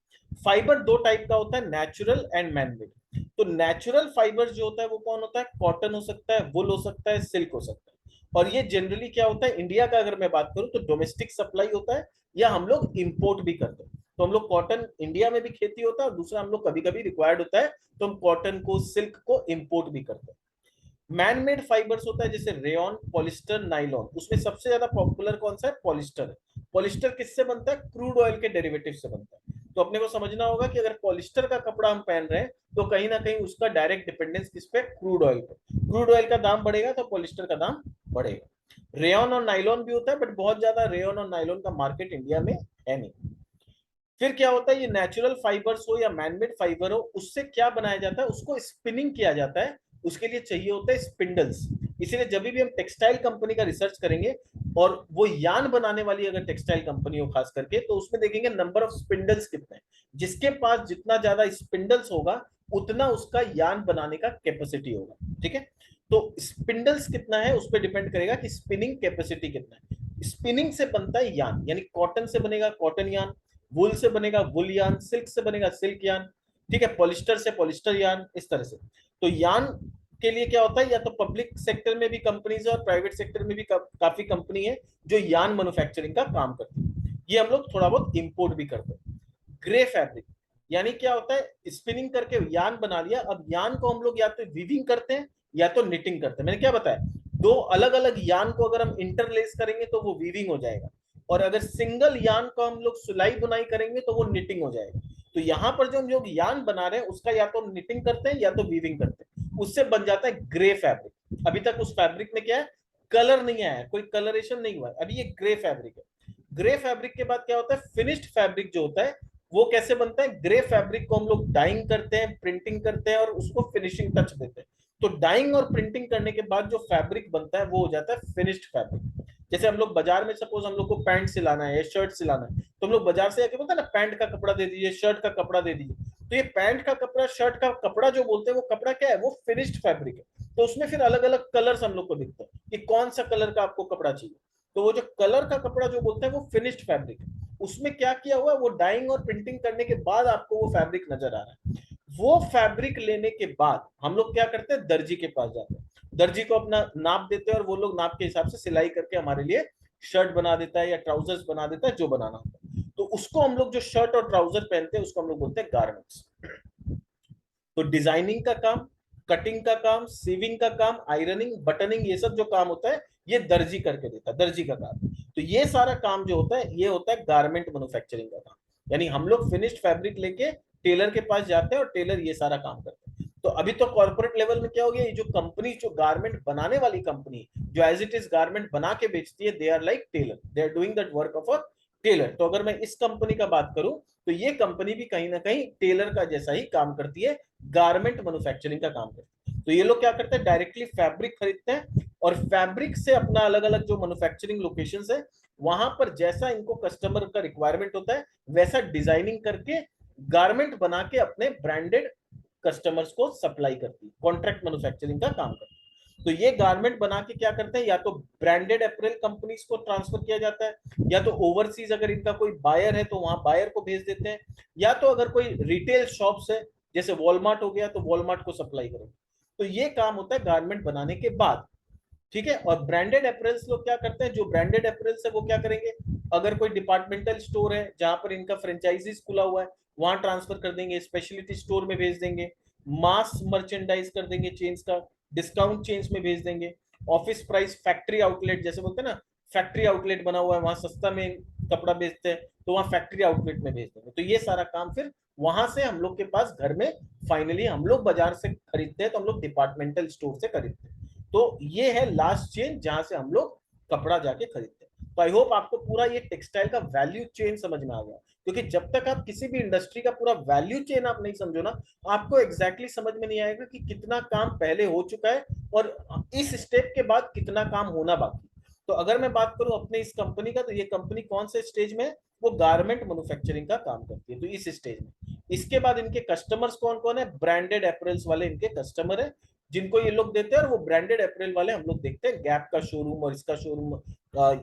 फाइबर दो टाइप का होता है, नेचुरल एंड मैनमेड। तो नेचुरल फाइबर जो होता है वो कौन होता है, कॉटन हो सकता है, वुल हो सकता है, सिल्क हो सकता है। और ये जनरली क्या होता है, इंडिया का अगर मैं बात करूं तो डोमेस्टिक सप्लाई होता है या हम लोग इंपोर्ट भी करते हैं। तो हम लोग कॉटन इंडिया में भी खेती होता है और दूसरा हम लोग कभी कभी रिक्वायर्ड होता है तो हम कॉटन को, सिल्क को इंपोर्ट भी करते हैं। मैन मेड फाइबर्स होता है जैसे रेयन, पॉलिस्टर, नाइलॉन। उसमें सबसे ज्यादा पॉपुलर कौन सा है, पॉलिस्टर है। पॉलिस्टर किससे बनता है, क्रूड ऑयल के डेरिवेटिव से बनता है। तो अपने को समझना होगा कि अगर पॉलिस्टर का कपड़ा हम पहन रहे हैं तो कहीं ना कहीं उसका डायरेक्ट डिपेंडेंस किस पे, क्रूड ऑयल पे। क्रूड ऑयल का दाम बढ़ेगा तो पॉलिस्टर का दाम बढ़ेगा। रेयन और नाइलॉन भी होता है, बट बहुत ज्यादा रेयन और नाइलॉन का मार्केट इंडिया में है नहीं। फिर क्या होता है, ये नेचुरल फाइबर्स हो या मैनमेड फाइबर हो, उससे क्या बनाया जाता है, उसको स्पिनिंग किया जाता है। उसके लिए चाहिए होता है स्पिंडल्स। इसीलिए जब भी हम टेक्सटाइल कंपनी का रिसर्च करेंगे और वो यान बनाने वाली अगर टेक्सटाइल कंपनी हो खास करके, तो उसमें देखेंगे नंबर ऑफ स्पिंडल्स कितने हैं। जिसके पास जितना ज्यादा स्पिंडल्स होगा उतना उसका यान बनाने का कैपेसिटी होगा। ठीक है, तो स्पिंडल्स कितना है उस पर डिपेंड करेगा कि स्पिनिंग कैपेसिटी कितना है। स्पिनिंग से बनता है यान, यानी कॉटन से बनेगा कॉटन यान, वुल से बनेगा वुल यान, सिल्क से बनेगा सिल्क यान। ठीक है, पॉलिस्टर से पॉलिस्टर यान, इस तरह से। तो यान के लिए क्या होता है, या तो पब्लिक सेक्टर में भी कंपनीज है और प्राइवेट सेक्टर में भी काफी कंपनी है जो यान मैन्युफैक्चरिंग का काम करती है। ये हम लोग थोड़ा बहुत इंपोर्ट भी करते हैं। ग्रे फैब्रिक, यानी क्या होता है, स्पिनिंग करके यान बना लिया। अब यान को हम लोग या तो वीविंग करते हैं या तो निटिंग करते हैं। मैंने क्या बताया, दो अलग अलग यान को अगर हम इंटरलेस करेंगे तो वो वीविंग हो जाएगा, और अगर सिंगल यान को हम लोग सिलाई बुनाई करेंगे तो वो निटिंग हो जाएगा। तो यहाँ पर जो हम लोग यान बना रहे हैं उसका या तो निटिंग करते हैं या तो वीविंग करते हैं, उससे बन जाता है ग्रे फैब्रिक। अभी तक उस फैब्रिक में क्या है, कलर नहीं आया है, कोई कलरेशन नहीं हुआ है, अभी ये ग्रे फैब्रिक है। ग्रे फैब्रिक के बाद क्या होता है, फिनिश्ड फैब्रिक जो होता है वो कैसे बनता है, ग्रे फैब्रिक को हम लोग डाइंग करते हैं, प्रिंटिंग करते हैं और उसको फिनिशिंग टच देते हैं। तो डाइंग और प्रिंटिंग करने के बाद जो फैब्रिक बनता है वो हो जाता है फिनिश्ड फैब्रिक। जैसे हम लोग बाजार में सपोज हम लोग को पैंट सिलाना है या शर्ट सिलाना है, तो हम लोग बाजार से आके बोलते हैं ना पैंट का कपड़ा दे दीजिए, शर्ट का कपड़ा दे दीजिए। तो ये पैंट का कपड़ा, शर्ट का कपड़ा जो बोलते हैं वो कपड़ा क्या है, वो फिनिश्ड फैब्रिक है। तो उसमें फिर अलग अलग कलर्स हम लोग को दिखते हैं कि कौन सा कलर का आपको कपड़ा चाहिए। तो वो जो कलर का कपड़ा जो बोलते हैं वो फिनिश्ड फैब्रिक है। उसमें क्या किया हुआ है, वो डाइंग और प्रिंटिंग करने के बाद आपको वो फैब्रिक नजर आ रहा है। वो फैब्रिक लेने के बाद हम लोग क्या करते हैं, दर्जी के पास जाते हैं, दर्जी को अपना नाप देते हैं और वो लोग नाप के हिसाब से सिलाई करके हमारे लिए शर्ट बना देता है या ट्राउजर्स बना देता है, जो बनाना होता है। तो उसको हम लोग जो शर्ट और ट्राउजर पहनते हैं उसको हम लोग बोलते हैं गारमेंट्स। तो डिजाइनिंग का काम, कटिंग का काम, सीविंग का काम, आयरनिंग, बटनिंग, ये सब जो काम होता है ये दर्जी करके देता है, दर्जी का काम। तो ये सारा काम जो होता है ये होता है गारमेंट मैन्युफैक्चरिंग का काम। यानी हम लोग फिनिश्ड फैब्रिक लेके टेलर के पास जाते हैं और टेलर ये सारा काम करते हैं। तो अभी तो कॉर्पोरेट लेवल में क्या हो गया, ये जो कंपनी, जो गारमेंट बनाने वाली कंपनी जो एज इट इज गारमेंट बना के बेचती है, they are like tailor, they are doing that work of a tailor. तो अगर मैं इस कंपनी का बात करूं तो ये कंपनी भी कहीं ना कहीं टेलर का जैसा ही काम करती है, गारमेंट मैन्युफैक्चरिंग का काम करते हैं। तो ये लोग क्या करते हैं, डायरेक्टली फैब्रिक खरीदते हैं और फैब्रिक से अपना अलग अलग जो मैन्युफैक्चरिंग लोकेशन है वहां पर जैसा इनको कस्टमर का रिक्वायरमेंट होता है वैसा डिजाइनिंग करके गारमेंट बना के अपने ब्रांडेड कस्टमर्स को सप्लाई करती है, कॉन्ट्रैक्ट मैन्युफैक्चरिंग का काम करती है। तो ये गारमेंट बना के क्या करते हैं, या तो ब्रांडेड अप्रेल कंपनीज को ट्रांसफर किया जाता है, या तो ओवरसीज अगर इनका कोई बायर है तो वहां बायर को भेज देते हैं, या तो अगर कोई रिटेल शॉप्स है जैसे वॉलमार्ट हो गया तो वॉलमार्ट को सप्लाई करेंगे। तो ये काम होता है गारमेंट बनाने के बाद। ठीक है। और ब्रांडेड अप्रेल्स लोग क्या करते हैं, जो ब्रांडेड अप्रेल्स है वो क्या करेंगे, अगर कोई डिपार्टमेंटल स्टोर है जहां पर इनका फ्रेंचाइजीज खुला हुआ है वहां ट्रांसफर कर देंगे, स्पेशलिटी स्टोर में भेज देंगे, मास मर्चेंडाइज कर देंगे चेन्स का, डिस्काउंट चेन्स में भेज देंगे, ऑफिस प्राइस फैक्ट्री आउटलेट जैसे बोलते हैं ना, फैक्ट्री आउटलेट बना हुआ है वहां सस्ता में कपड़ा बेचते हैं तो वहां फैक्ट्री आउटलेट में भेज देंगे। तो ये सारा काम फिर वहां से हम लोग के पास घर में फाइनली हम लोग बाजार से खरीदते हैं तो हम लोग डिपार्टमेंटल स्टोर से खरीदते हैं। तो ये है लास्ट चेन जहां से हम लोग कपड़ा जाके खरीदते हैं। तो आई होप आपको पूरा ये टेक्सटाइल का वैल्यू चेन समझ में आ गया, क्योंकि जब तक आप किसी भी इंडस्ट्री का पूरा वैल्यू चेन आप नहीं समझो ना, आपको एग्जैक्टली समझ में नहीं आएगा कि कितना काम पहले हो चुका है और इस स्टेप के बाद कितना काम होना बाकी। तो अगर मैं बात करूं अपने इस कंपनी का, तो ये कंपनी कौन से स्टेज में है, वो गारमेंट मैन्युफैक्चरिंग का काम करती है, तो इस स्टेज में। इसके बाद इनके कस्टमर्स कौन कौन है, ब्रांडेड अप्रेल्स वाले इनके कस्टमर है जिनको ये लोग देते हैं, और वो ब्रांडेड अप्रेल वाले हम लोग देखते हैं गैप का शोरूम और इसका शोरूम,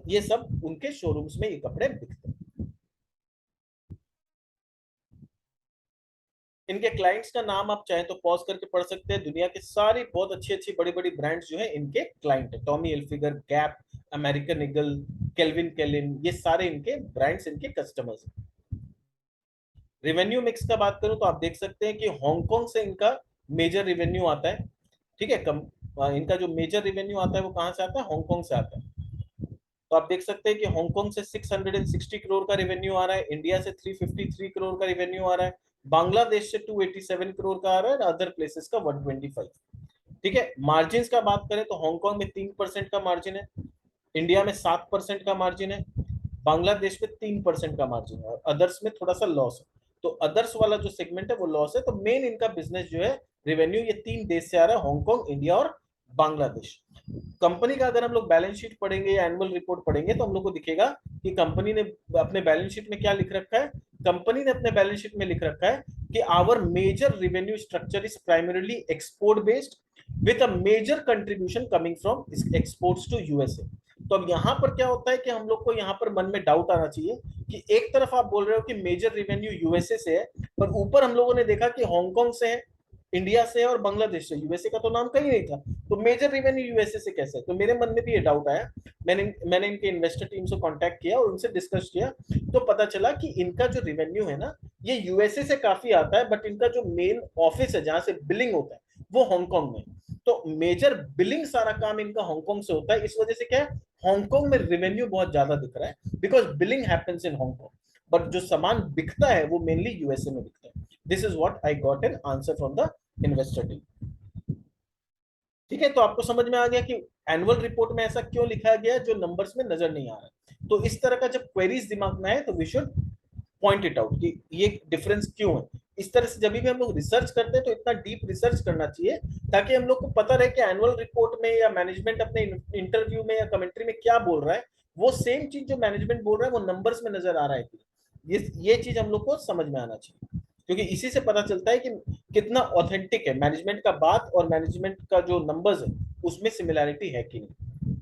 ये सब उनके शोरूम्स में ये कपड़े बिकते हैं। इनके क्लाइंट्स का नाम आप चाहें तो पॉज करके पढ़ सकते हैं, दुनिया के सारी बहुत अच्छी अच्छी बड़ी बड़ी ब्रांड्स जो है इनके क्लाइंट है, Tommy Hilfiger, Gap, American Eagle, Calvin Klein, ये सारे इनके ब्रांड्स इनके कस्टमर्स हैं। रेवेन्यू मिक्स का बात करूं तो आप देख सकते हैं कि हांगकांग से इनका मेजर रेवेन्यू आता है। ठीक है। इनका जो मेजर रेवेन्यू आता है वो कहां से आता है, हांगकांग से आता है। तो आप देख सकते हैं कि हांगकांग से 660 करोड़ का रेवेन्यू आ रहा है, इंडिया से 353 करोड़ का रेवेन्यू आ रहा है, बांग्लादेश से 287 करोड़ का आ रहा है और अदर प्लेसेस का 125। ठीक है। मार्जिन का बात करें तो हांगकांग में 3% का मार्जिन है, इंडिया में 7% का मार्जिन है, बांग्लादेश में 3% का मार्जिन है और अदर्स में थोड़ा सा लॉस है। तो अदर्स वाला जो सेगमेंट है वो लॉस है। तो मेन इनका बिजनेस जो है, रेवेन्यू, ये तीन देश से आ रहा है, हांगकांग, इंडिया और बांग्लादेश। कंपनी का अगर हम लोग बैलेंस शीट पढ़ेंगे या एनुअल रिपोर्ट पढ़ेंगे तो हम लोग को दिखेगा कि कंपनी ने अपने बैलेंस शीट में क्या लिख रखा है। कंपनी ने अपने बैलेंस शीट में लिख रखा है कि our major revenue structure is primarily export based with a major contribution coming from exports to USA. तो अब यहाँ पर क्या होता है कि हम लोग को यहाँ पर मन में डाउट आना चाहिए कि एक तरफ आप बोल रहे हो कि मेजर रेवेन्यू यूएसए से है, पर ऊपर हम लोगों ने देखा कि हांगकांग से है, इंडिया से और बांग्लादेश से, यूएसए का तो नाम कहीं नहीं था। तो मेजर रेवेन्यू यूएसए से कैसे, तो मेरे मन में भी ये डाउट आया। मैंने इनके इन्वेस्टर टीम से कांटेक्ट किया और उनसे डिस्कस किया, तो पता चला कि इनका जो रेवेन्यू है ना, ये यूएसए से काफी आता है, बट इनका जो मेन ऑफिस है जहां से बिलिंग होता है वो हांगकांग में। तो मेजर बिलिंग सारा काम इनका हांगकांग से होता है, इस वजह से क्या है, हांगकांग में रेवेन्यू बहुत ज्यादा दिख रहा है, because billing happens in Hong Kong. But जो सामान बिकता है वो मेनली यूएसए में बिकता है। This is what I got an answer from the investor team. ठीक है, तो आपको समझ में आ गया कि एनुअल रिपोर्ट में ऐसा क्यों लिखा गया जो नंबर्स में नजर नहीं आ रहा। तो इस तरह का जब क्वेरीज दिमाग में आए तो we should point it out कि ये डिफरेंस क्यों है। इस तरह से जब भी हम लोग रिसर्च करते हैं तो इतना डीप रिसर्च करना चाहिए ताकि हम लोग को पता रहे कि एनुअल रिपोर्ट में या मैनेजमेंट अपने इंटरव्यू में या कमेंट्री में क्या बोल रहा है, वो सेम चीज जो मैनेजमेंट बोल रहा है वो नंबर्स में नजर आ रहा है। ये चीज हम लोग को समझ में आना चाहिए, क्योंकि इसी से पता चलता है कि कितना ऑथेंटिक है मैनेजमेंट का बात और मैनेजमेंट का जो नंबर्स है उसमें सिमिलैरिटी है कि नहीं।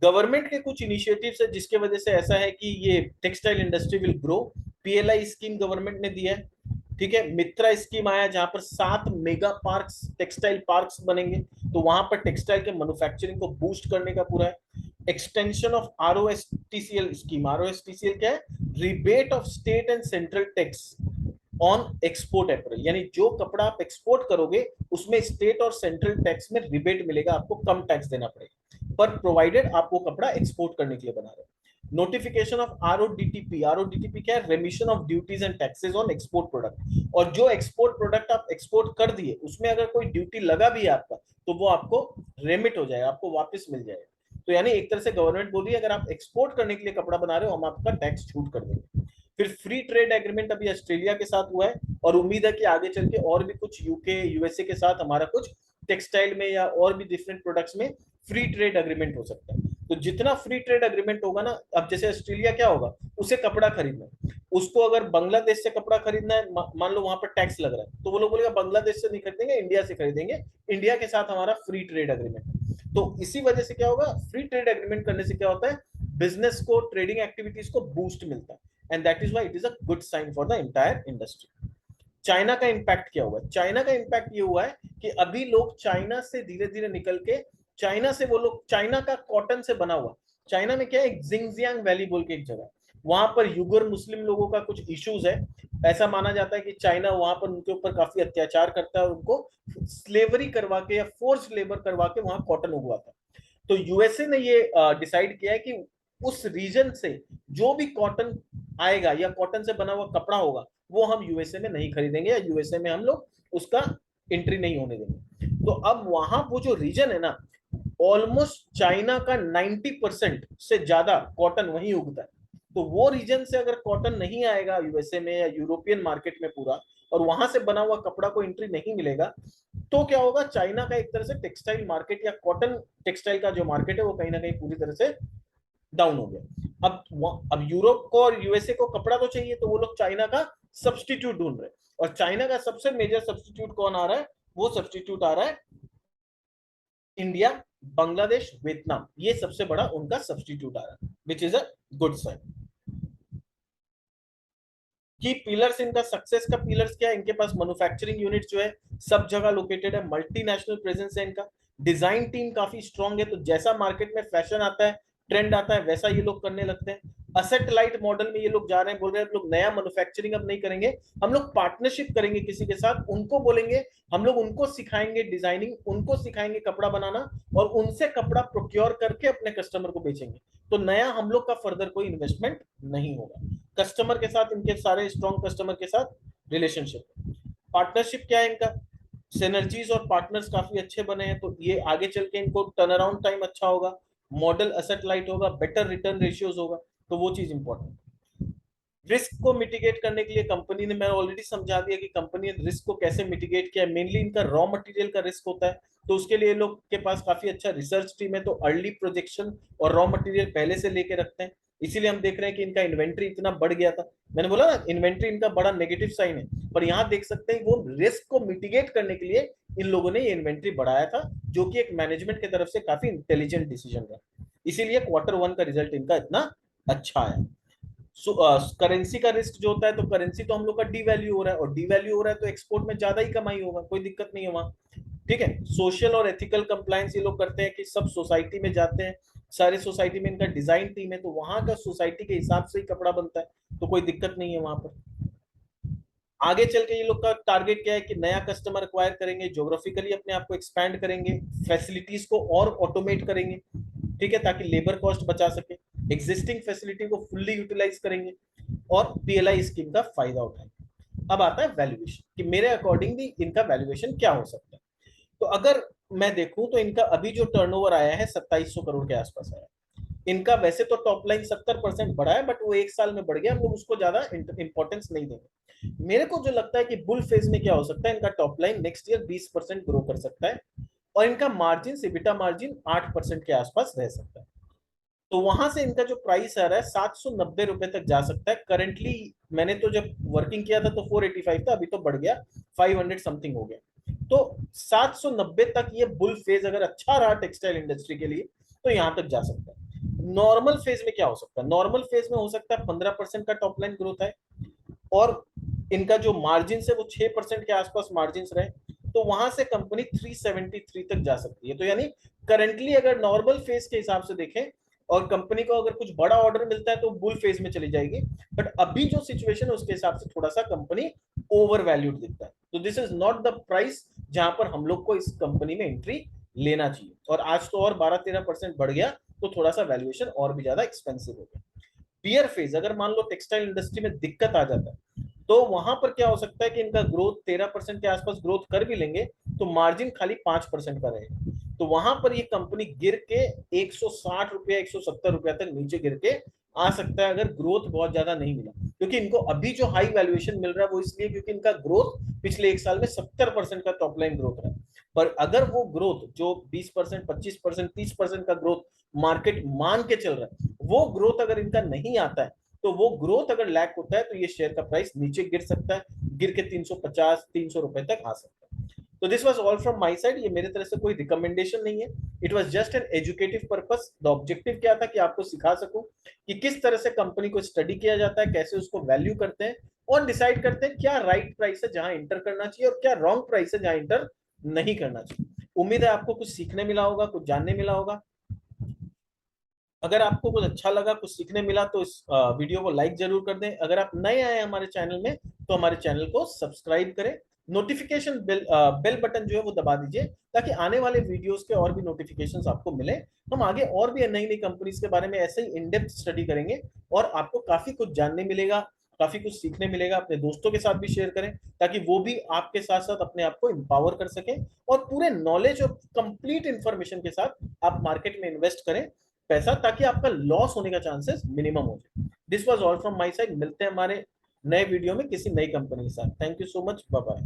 गवर्नमेंट के कुछ इनिशिएटिव्स है जिसके वजह से ऐसा है कि ये textile industry will grow. PLI scheme government ने दिया है, ठीक है। मित्रा स्कीम आया जहां पर 7 मेगा पार्क्स टेक्सटाइल पार्क्स बनेंगे, तो वहां पर टेक्सटाइल के मैन्युफैक्चरिंग को बूस्ट करने का पूरा है। एक्सटेंशन ऑफ आरओएसटीसीएल स्कीम, आरओएसटीसीएल क्या है, rebate of state and central tax on export apparel, यानी जो कपड़ा आप एक्सपोर्ट करोगे उसमें स्टेट और सेंट्रल टैक्स में रिबेट मिलेगा, आपको कम टैक्स देना पड़ेगा, पर प्रोवाइडेड आप वो कपड़ा एक्सपोर्ट करने के लिए बना रहे हो। नोटिफिकेशन ऑफ आरओडीटीपी, आरओडीटीपी क्या है, रेमिशन of duties and taxes on export product, और जो एक्सपोर्ट प्रोडक्ट आप एक्सपोर्ट कर दिए उसमें अगर कोई ड्यूटी लगा भी है आपका तो वो आपको रेमिट हो जाएगा, आपको वापस मिल जाएगा। तो यानी एक तरह से गवर्नमेंट बोल रही है अगर आप एक्सपोर्ट करने के लिए कपड़ा बना रहे हो हम आपका टैक्स छूट कर देंगे। फिर फ्री ट्रेड एग्रीमेंट अभी ऑस्ट्रेलिया के साथ हुआ है और उम्मीद है कि आगे चल के और भी कुछ यूके यूएसए के साथ हमारा कुछ टेक्सटाइल में या और भी डिफरेंट प्रोडक्ट्स में फ्री ट्रेड एग्रीमेंट हो सकता है। तो जितना फ्री ट्रेड एग्रीमेंट होगा ना, अब जैसे ऑस्ट्रेलिया क्या होगा, उसे कपड़ा खरीदना है, उसको अगर बांग्लादेश से कपड़ा खरीदना है, मान लो वहां पर टैक्स लग रहा है, तो वो लोग बोलेगा बांग्लादेश से नहीं खरीदेंगे इंडिया से खरीदेंगे, इंडिया के साथ हमारा फ्री ट्रेड एग्रीमेंट है। तो इसी वजह से क्या होगा, फ्री ट्रेड एग्रीमेंट करने से क्या होता है, बिजनेस को, ट्रेडिंग एक्टिविटीज को बूस्ट मिलता है, and that is why it is a good sign for the entire industry. China का इंपैक्ट क्या हुआ, चाइना का इंपैक्ट ये हुआ है कि अभी लोग चाइना से धीरे धीरे निकल के, चाइना से वो लोग, चाइना का कॉटन से बना हुआ, चाइना में क्या है, एक जिंगजियांग वैली बोल के एक जगह, वहां पर युगर मुस्लिम लोगों का कुछ इश्यूज है। ऐसा माना जाता है कि चाइना वहां पर उनके ऊपर काफी अत्याचार करता है और उनको स्लेवरी करवा के या फोर्स लेबर करवा के वहां कॉटन उगवाता है। तो यूएसए ने ये डिसाइड किया है कि उस रीजन से जो भी कॉटन आएगा या कॉटन से बना हुआ कपड़ा होगा वो हम यूएसए में नहीं खरीदेंगे या यूएसए में हम लोग उसका एंट्री नहीं होने देंगे। तो अब वहां वो जो रीजन है ना, ऑलमोस्ट चाइना का 90% से ज्यादा कॉटन वहीं उगता है। तो वो रीजन से अगर कॉटन नहीं आएगा यूएसए में या यूरोपियन मार्केट में पूरा, और वहां से बना हुआ कपड़ा को एंट्री नहीं मिलेगा, तो क्या होगा, चाइना का एक तरह से टेक्सटाइल मार्केट या कॉटन टेक्सटाइल का जो मार्केट है वो कहीं ना कहीं पूरी तरह से डाउन हो गया। अब यूरोप को और यूएसए को कपड़ा तो चाहिए, तो वो लोग चाइना का सब्सटीट्यूट ढूंढ रहे हैं, और चाइना का सबसे मेजर सब्सटीट्यूट कौन आ रहा है, वो सब्सटीट्यूट आ रहा है इंडिया, बांग्लादेश, वियतनाम, ये सबसे बड़ा उनका सब्सटीट्यूट आ रहा है, which is a good sign. Key pillars, इनका सक्सेस का पिलर्स क्या है, इनके पास मैन्युफैक्चरिंग यूनिट जो है सब जगह लोकेटेड है, मल्टीनेशनल प्रेजेंस है इनका, डिजाइन टीम काफी स्ट्रांग है, तो जैसा मार्केट में फैशन आता है, ट्रेंड आता है, वैसा ये लोग करने लगते हैं। असेट लाइट मॉडल में ये लोग जा रहे हैं, बोल रहे हैं हम लोग नया मैन्युफैक्चरिंग अब नहीं करेंगे, हम लोग पार्टनरशिप करेंगे किसी के साथ, उनको बोलेंगे, हम लोग उनको सिखाएंगे डिजाइनिंग, उनको सिखाएंगे कपड़ा बनाना, और उनसे कपड़ा प्रोक्योर करके अपने कस्टमर को बेचेंगे। तो नया हम लोग का फर्दर कोई इन्वेस्टमेंट नहीं होगा, कस्टमर के साथ, इनके सारे स्ट्रॉन्ग कस्टमर के साथ रिलेशनशिप। पार्टनरशिप क्या है इनका, सिनर्जीज और पार्टनर्स काफी अच्छे बने हैं, तो ये आगे चल के इनको टर्न अराउंड टाइम अच्छा होगा, मॉडल असेट लाइट होगा, बेटर रिटर्न रेशियोज होगा, तो वो चीज इंपॉर्टेंट। रिस्क को मिटिगेट करने के लिए कंपनी ने, मैं ऑलरेडी समझा दिया कि कंपनी ने रिस्क को कैसे मिटिगेट किया, मेनली इनका रॉ मटेरियल का रिस्क होता है, तो उसके लिए लोग के पास काफी अच्छा रिसर्च टीम है, तो अर्ली प्रोजेक्शन और रॉ मटेरियल पहले से लेके रखते हैं, इसीलिए हम देख रहे हैं कि इनका इन्वेंट्री इतना बढ़ गया था। मैंने बोला ना इन्वेंट्री इनका बड़ा नेगेटिव साइन है, पर यहाँ देख सकते हैं वो रिस्क को मिटिगेट करने के लिए इन लोगों ने ये इन्वेंट्री बढ़ाया था, जो कि एक मैनेजमेंट की तरफ से काफी इंटेलिजेंट डिसीजन था, इसीलिए क्वार्टर 1 का रिजल्ट इनका इतना अच्छा है। करेंसी का रिस्क जो होता है, तो करेंसी तो हम लोग का डीवैल्यू हो रहा है, और डीवैल्यू हो रहा है तो एक्सपोर्ट में ज्यादा ही कमाई होगा, कोई दिक्कत नहीं है वहां। ठीक है, सोशल और एथिकल कंप्लायंस ये लोग करते हैं कि सब सोसाइटी में जाते हैं, सारे सोसाइटी में इनका डिजाइन टीम है, तो वहां का सोसाइटी के हिसाब से ही कपड़ा बनता है, तो कोई दिक्कत नहीं है वहां पर। आगे चल के ये लोग का टारगेट क्या है कि नया कस्टमर एक्वायर करेंगे, ज्योग्राफिकली अपने आप को एक्सपैंड करेंगे, फैसिलिटीज को और ऑटोमेट करेंगे, ठीक है, ताकि लेबर कॉस्ट बचा सके, एग्जिस्टिंग फैसिलिटी को फुल्ली यूटिलाइज करेंगे, और पीएलआई स्कीम का फायदा उठाएंगे। अब आता है वैल्यूएशन कि मेरे अकॉर्डिंग भी इनका वैल्यूएशन क्या हो सकता है। तो अगर मैं देखूं तो इनका अभी जो टर्नओवर आया है 2700 करोड़ के आसपास आया है। इनका वैसे तो टॉप लाइन 70% बढ़ा है, बट वो एक साल में बढ़ गया, हम लोग उसको ज्यादा इंपॉर्टेंस नहीं देंगे। मेरे को जो लगता है कि बुल फेज में क्या हो सकता है, इनका top line next year 20% grow कर सकता है और इनका मार्जिन EBITDA मार्जिन 8% के आसपास रह सकता है। तो वहां से इनका जो प्राइस आ रहा है 790 रुपए तक जा सकता है करंटली। मैंने तो जब वर्किंग किया था तो 485 था, अभी तो बढ़ गया 500 समथिंग हो गया। तो 790 तक ये बुल फेज अगर अच्छा रहा टेक्सटाइल इंडस्ट्री के लिए तो यहां तक जा सकता है। नॉर्मल फेज में क्या हो सकता है, नॉर्मल फेज में हो सकता है 15% का टॉप लाइन ग्रोथ है और इनका जो मार्जिन है वो 6% के आसपास मार्जिन रहे, तो वहां से कंपनी 373 तक जा सकती है। तो यानी करंटली अगर नॉर्मल फेज के हिसाब से देखें और कंपनी को अगर कुछ बड़ा ऑर्डर मिलता है तो बुल फेज में चली जाएगी, बट अभी जो सिचुएशन है उसके हिसाब से थोड़ा सा कंपनी ओवर वैल्यूड दिखता है। तो this is not the price जहां पर हम लोग को इस कंपनी में एंट्री लेना चाहिए। और आज तो और 12-13% बढ़ गया, तो थोड़ा सा वैल्यूएशन और भी ज्यादा एक्सपेंसिव हो गया। बियर फेज अगर मान लो टेक्सटाइल इंडस्ट्री में दिक्कत आ जाता है तो वहां पर क्या हो सकता है कि इनका ग्रोथ 13% के आसपास ग्रोथ कर भी लेंगे तो मार्जिन खाली 5% का रहेगा। तो वहां पर ये कंपनी गिर के 160 रुपया 170 रुपया तक नीचे गिर के आ सकता है अगर ग्रोथ बहुत ज्यादा नहीं मिला। क्योंकि इनको अभी जो हाई वैल्यूएशन मिल रहा है वो इसलिए क्योंकि इनका ग्रोथ पिछले एक साल में 70% का टॉप लाइन ग्रोथ रहा है। पर अगर वो ग्रोथ जो 20% 25% 30% का ग्रोथ मार्केट मान के चल रहा है वो ग्रोथ अगर इनका नहीं आता है तो वो ग्रोथ अगर लैक होता है तो ये शेयर का प्राइस नीचे गिर सकता है, गिर के 350-300 रुपए तक आ सकता है। तो this was all from my side. ये मेरे तरफ से कोई रिकमेंडेशन नहीं है, it was just an educative purpose. The objective क्या था कि आपको सिखा सकूं कि किस तरह से कंपनी को स्टडी किया जाता है, कैसे उसको वैल्यू करते हैं और डिसाइड करते हैं क्या राइट प्राइस है जहां इंटर करना चाहिए और क्या रॉन्ग प्राइस है जहां इंटर नहीं करना चाहिए। उम्मीद है आपको कुछ सीखने मिला होगा, कुछ जानने मिला होगा। अगर आपको कुछ अच्छा लगा, कुछ सीखने मिला तो इस वीडियो को लाइक जरूर कर दें। अगर आप नए आए हैं हमारे चैनल में तो हमारे चैनल को सब्सक्राइब करें। नोटिफिकेशन बेल बटन जो है वो दबा दीजिए ताकि आने वाले वीडियोस के और भी नोटिफिकेशंस आपको मिले। हम आगे और भी नई नई कंपनीज के बारे में ऐसे ही इन डेप्थ स्टडी करेंगे और आपको काफी कुछ जानने मिलेगा, काफी कुछ सीखने मिलेगा। अपने दोस्तों के साथ भी शेयर करें ताकि वो भी आपके साथ साथ अपने आप को एम्पावर कर सकें और पूरे नॉलेज और कंप्लीट इंफॉर्मेशन के साथ आप मार्केट में इन्वेस्ट करें पैसा, ताकि आपका लॉस होने का चांसेस मिनिमम हो जाए। This was all from my side. मिलते हैं हमारे नए वीडियो में किसी नई कंपनी के साथ। Thank you so much, bye bye.